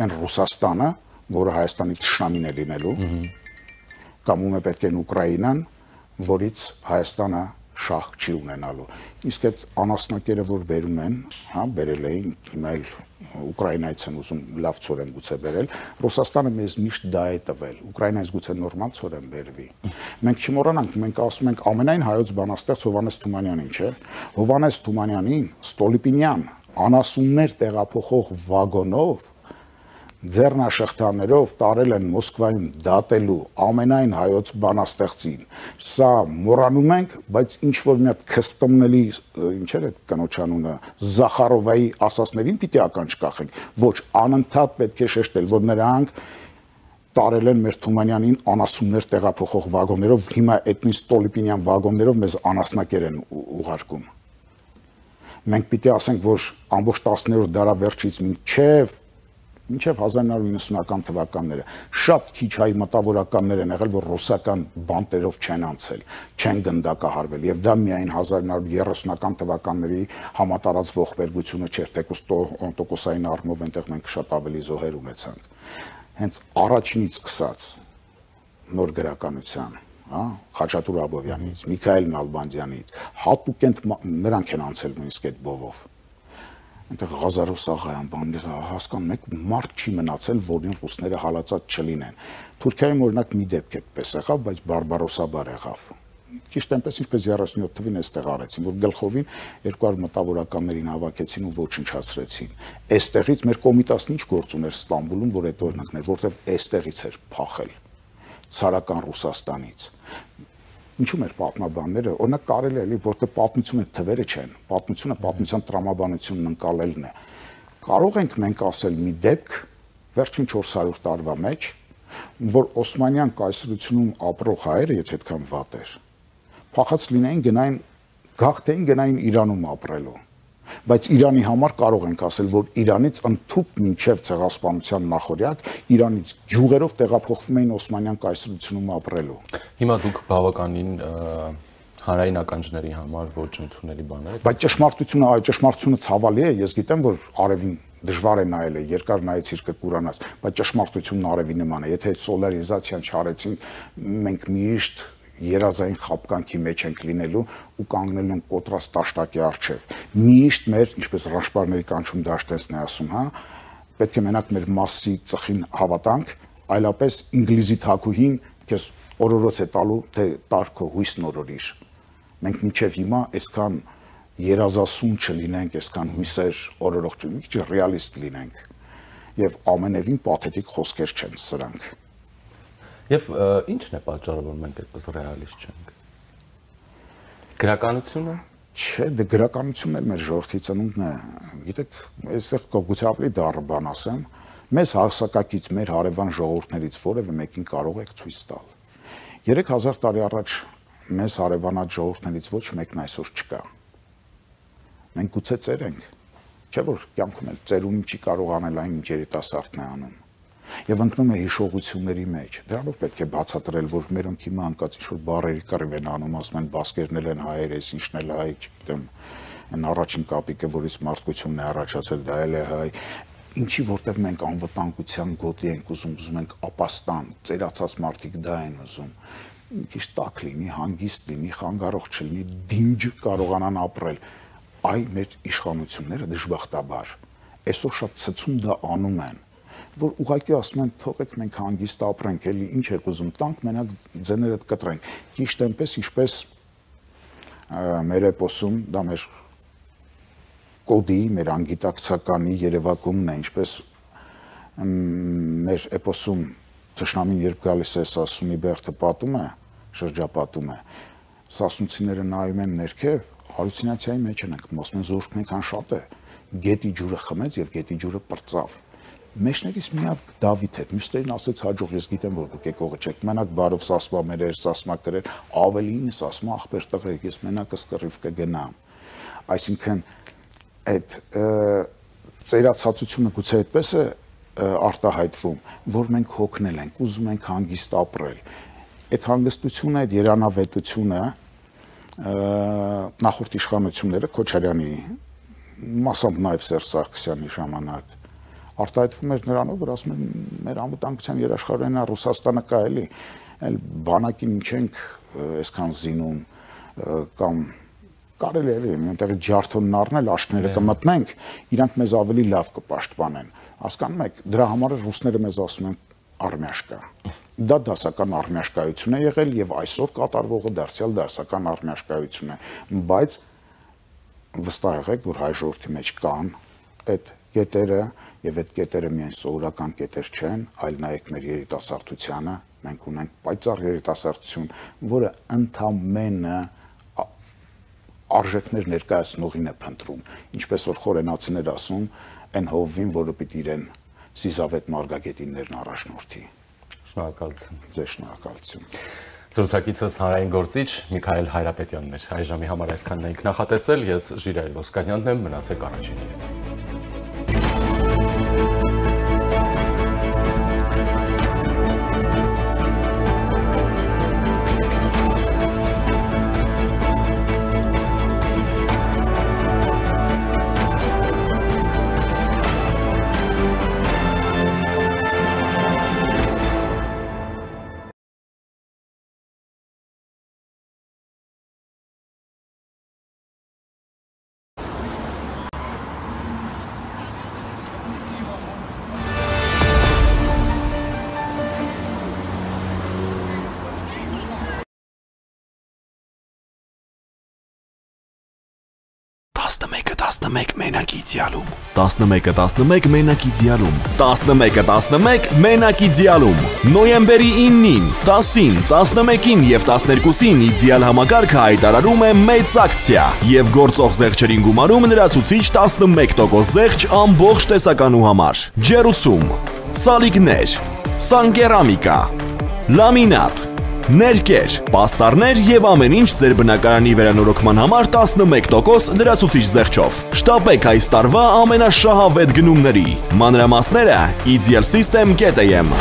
այն Ռուսաստանը, որը Հայաստանի թշնամին է լինելու, կամ ում է պետք այն Ուկրաինան, որից Հայաստանը շահ չի ունենալու։ Իսկ այդ անասնակերը, որ բերում են, հա, բերել էին, հիմա էլ Ուկրաինայից են ուզում լավ ծորեն գուցե բերել, Ռուսաստանը մեզ միշտ դա է տվել, Ուկրաինայից գուցե նորմալ ծորեն բերվի։ Մենք չմոռանանք, մենք ասում ենք ամենայն հայոց բանաստեղծ Հովհաննես Թումանյանին, չէ՞։ Հովհաննես Թումանյանին Ստոլիպինյան անասուններ տեղափոխող վագոնով ձեռնաշղթաներով տարել են Մոսկվայում դատելու ամենայն հայոց բանաստեղծին։ Սա մոռանում ենք, բայց ինչ որ մի հատ քստմնելի, ինչ էր այդ կնոջ անունը, Զախարովայի ասածներին պիտի ականջ կախենք։ Ոչ, անընդհատ պետք է շեշտել, որ նրանք տարել են մեր Թումանյանին անասուններ տեղափոխող վագոններով, հիմա այդնի Ստոլիպինյան վագոններով մեզ անասնակեր են ուղարկում։ Մենք պիտի ասենք, որ ամբողջ 10-րդ դարավերջից մինչև 1990-ական թվականները շատ քիչ հայ մտավորականներ են եղել, որ ռուսական բանտերով չեն անցել, չեն գնդակահարվել, եւ դա միայն 1930-ական թվականների համատարած ողբերգությունը չէր, թեկուզ տոկոսային առումով այնտեղ մենք շատ ավելի զոհեր ունեցանք։ Հենց առաջինից սկսած նոր գրականության, հա, Խաչատուր Աբովյանից, Միքայել Նալբանդյանից, հատուկ նրանք են անցել նույնիսկ այդ բովով։ Այնտեղ Ղազարոս աղայան բանները հասկանում եք, մարդ չի մնացել, որին ռուսները հալածած չլինեն։ Թուրքիայում օրինակ մի դեպք այդպես եղավ, բայց բարբարոսաբար եղավ։ Ճիշտ այնպես ինչպես 37 թվին այստեղ արեցին, որ գլխովին 200 մտավորականներին հավաքեցին ու ոչնչացրեցին։ Այստեղից մեր կոմիտասն ինչ գործ ուներ Ստամբուլում, որ այդ օրինակներ, որտեղ այստեղից էր փախել։ ցարական Ռուսաստանից։ Ինչու՞ մեր պատմաբանները, օրինակ կարելի է էլի, որտեղ պատմությունը թվերը չեն, պատմությունը պատմության տրամաբանությունն ընկալելն է։ Կարող ենք մենք ասել մի դեպք վերջին 400 տարվա մեջ, որ Օսմանյան կայսրությունում ապրող հայերը, եթե այդքան վատ էր, փախած լինեին գնային գաղթեին գնային Իրանում ապրելու։ Բայց Իրանի համար կարող ենք ասել, որ Իրանից ընդཐུպ մինչև ցեղասպանության նախօրյակ Իրանից գյուղերով տեղափոխվում էին Օսմանյան կայսրությունում ապրելու։ Հիմա դուք բավականին հանրային ականջների համար ոչ ընդունելի բաներ եք։ Բայց ճշմարտությունը, այ ճշմարտությունը ցավալի է, ես գիտեմ, որ արևին դժվար է նայել, երկար նայեցիր կկուրանաս, բայց ճշմարտությունն արևի նման է։ Եթե այդ սոլարիզացիան չարեցին, մենք միշտ երազային խապկանքի մեջ ենք լինելու ու կանգնելու ենք կոտրած տաշտակի առջև։ Միշտ մեր, ինչպես ռաշպարների կանչում դաշտենցն է ասում, հա, պետք է մենակ մեր մասի ծխին հավատանք, այլապես ինգլիզի թագուհին քեզ օրորոց է տալու, թե տար քո հույսն օրորիր։ Մենք մինչև հիմա այսքան երազասուն չլինենք, այսքան հույսեր օրորող չլինենք, մի քիչ ռեալիստ լինենք։ Եվ ամենևին պաթետիկ խոսքեր չեն սրանք։ Եվ ի՞նչն է պատճառը, որ մենք այդպես ռեալիստ չենք։ Գրականությունը։ Չէ, դե գրականությունն էլ մեր ժողովրդի ծնունդն է։ Գիտեք, այստեղ կողքից ավելի դառը բան ասեմ, մեզ հասակակից մեր հարևան ժողովուրդներից որևէ մեկին կարող եք ցույց տալ։ 3000 տարի առաջ մեզ հարևանած ժողովուրդներից ոչ մեկն այսօր չկա։ Մենք գուցե ծեր ենք, չէ՞ որ կյանքում էլ ծերունի չի կարող անել այն, ինչ երիտասարդն է անում։ Եվ ընկնում է հիշողությունների մեջ։ Դրանով պետք է բացատրել, որ մերոնք հիմա անկած ինչ-որ բառերի կռիվ են անում, ասում են բասկերն են հայեր, այս ինչն էլ հայ, չգիտեմ, այն առաջին կապիկը, որից մարդկությունն է առաջացել, դա էլ է հայ։ Ինչի որտեվ մենք անվտանգության գոտի ենք ուզում ենք ապաստան, ծերացած մարդիկ դա են ուզում։ Ինչ տակ լինի, հանգիստ լինի, խանգարող չլինի, դինջ կարողանան ապրել։ Այ մեր իշխանությունները դժբախտաբար այսօր շատ ցցում դա անում են, որ ուղղակի ասում են թողեք մենք հանգիստ ապրենք, էլի ինչ եք ուզում տանք, մենակ ձեներդ կտրենք։ Ճիշտ այնպես, ինչպես մեր էպոսում, դա մեր կոդի, մեր անգիտակցականի երևակումն է, ինչպես մեր էպոսում թշնամին երբ գալիս է Սասունի բերդը պատում է, շրջապատում է, սասունցիները նայում են ներքև, հալյուցինացիայի մեջ են ընկնում, ասում են զորքն այնքան շատ է, գետի ջուրը խմեց եւ գետի ջուրը պրծավ։ Մեջներից մի հատ Դավիթ էր, մյուսներին ասեց հաջող, ես գիտեմ, որ դուք եկողը չեք, մենակ բարով սասմամեր էր, սասմակրեր, ավելին սասմա աղբեր տղերք, ես մենակս կռիվ կգնամ։ Այսինքն այդ ծերացածությունը գուցե այդպես է արտահայտվում, որ մենք հոգնել ենք, ուզում ենք հանգիստ ապրել։ Այդ հանգստությունը, այդ երանավետությունը նախորդ իշխանությունները Քոչարյանի, մասամբ նաև Սերժ Սարգսյանի ժամանակ արտահայտվում էր նրանով, որ ասում են մեր անվտանգության երաշխավորն է Ռուսաստանը կա էլի, այլ բանակին չենք այսքան զինում կամ կարելի է էլի այնտեղի ջարդոնն առնել, աշկները կմտնենք, իրանք մեզ ավելի լավ կպաշտպանեն։ Հասկանում եք, դրա համար ռուսները մեզ ասում են արմյաշկա։ Դա դասական արմյաշկայություն է եղել եւ այսօր կատարվողը դարձյալ դասական արմյաշկայություն է, բայց վստահ եղեք, որ հայ ժողովրդի մեջ կան այդ կետերը եւ այդ կետերը միայն սովորական կետեր չեն, այլ նայեք մեր երիտասարդությանը, մենք ունենք պայծառ երիտասարդություն, որը ընդամենը արժեքներ ներկայացնողին է փնտրում, ինչպես որ խորենացիներ ասում, այն հովվին, որը պիտի իրեն Սիզավետ Մարգագետիններն առաջնորդի։ Շնորհակալություն։ Ձեզ շնորհակալություն։ Զրուցակիցս հանրային գործիչ Միքայել Հայրապետյանն էր։ Այս ժամի համար այսքանն ենք նախատեսել, ես Ժիրայր Ոսկանյանն եմ, մնացեք առաջին։ 11 մենակի ձյալում 11-11 մենակի ձյալում 11-11 մենակի ձյալում նոյեմբերի 9-ին 10-ին 11-ին եւ 12-ին իդեալ համակարգը հայտարարում է մեծ ակցիա եւ գործող զեղչերին գումարում լրացուցիչ 11% զեղչ ամբողջ տեսականու համար ջերուցում սալիկներ սանկերամիկա լամինատ ներկեր, պաստառներ եւ ամեն ինչ ձեր բնակարանի վերանորոգման համար 11% լրացուցիչ զեղչով։ Շտապեք այս տարվա ամենաշահավետ գնումների։ Մանրամասները idealsystem.am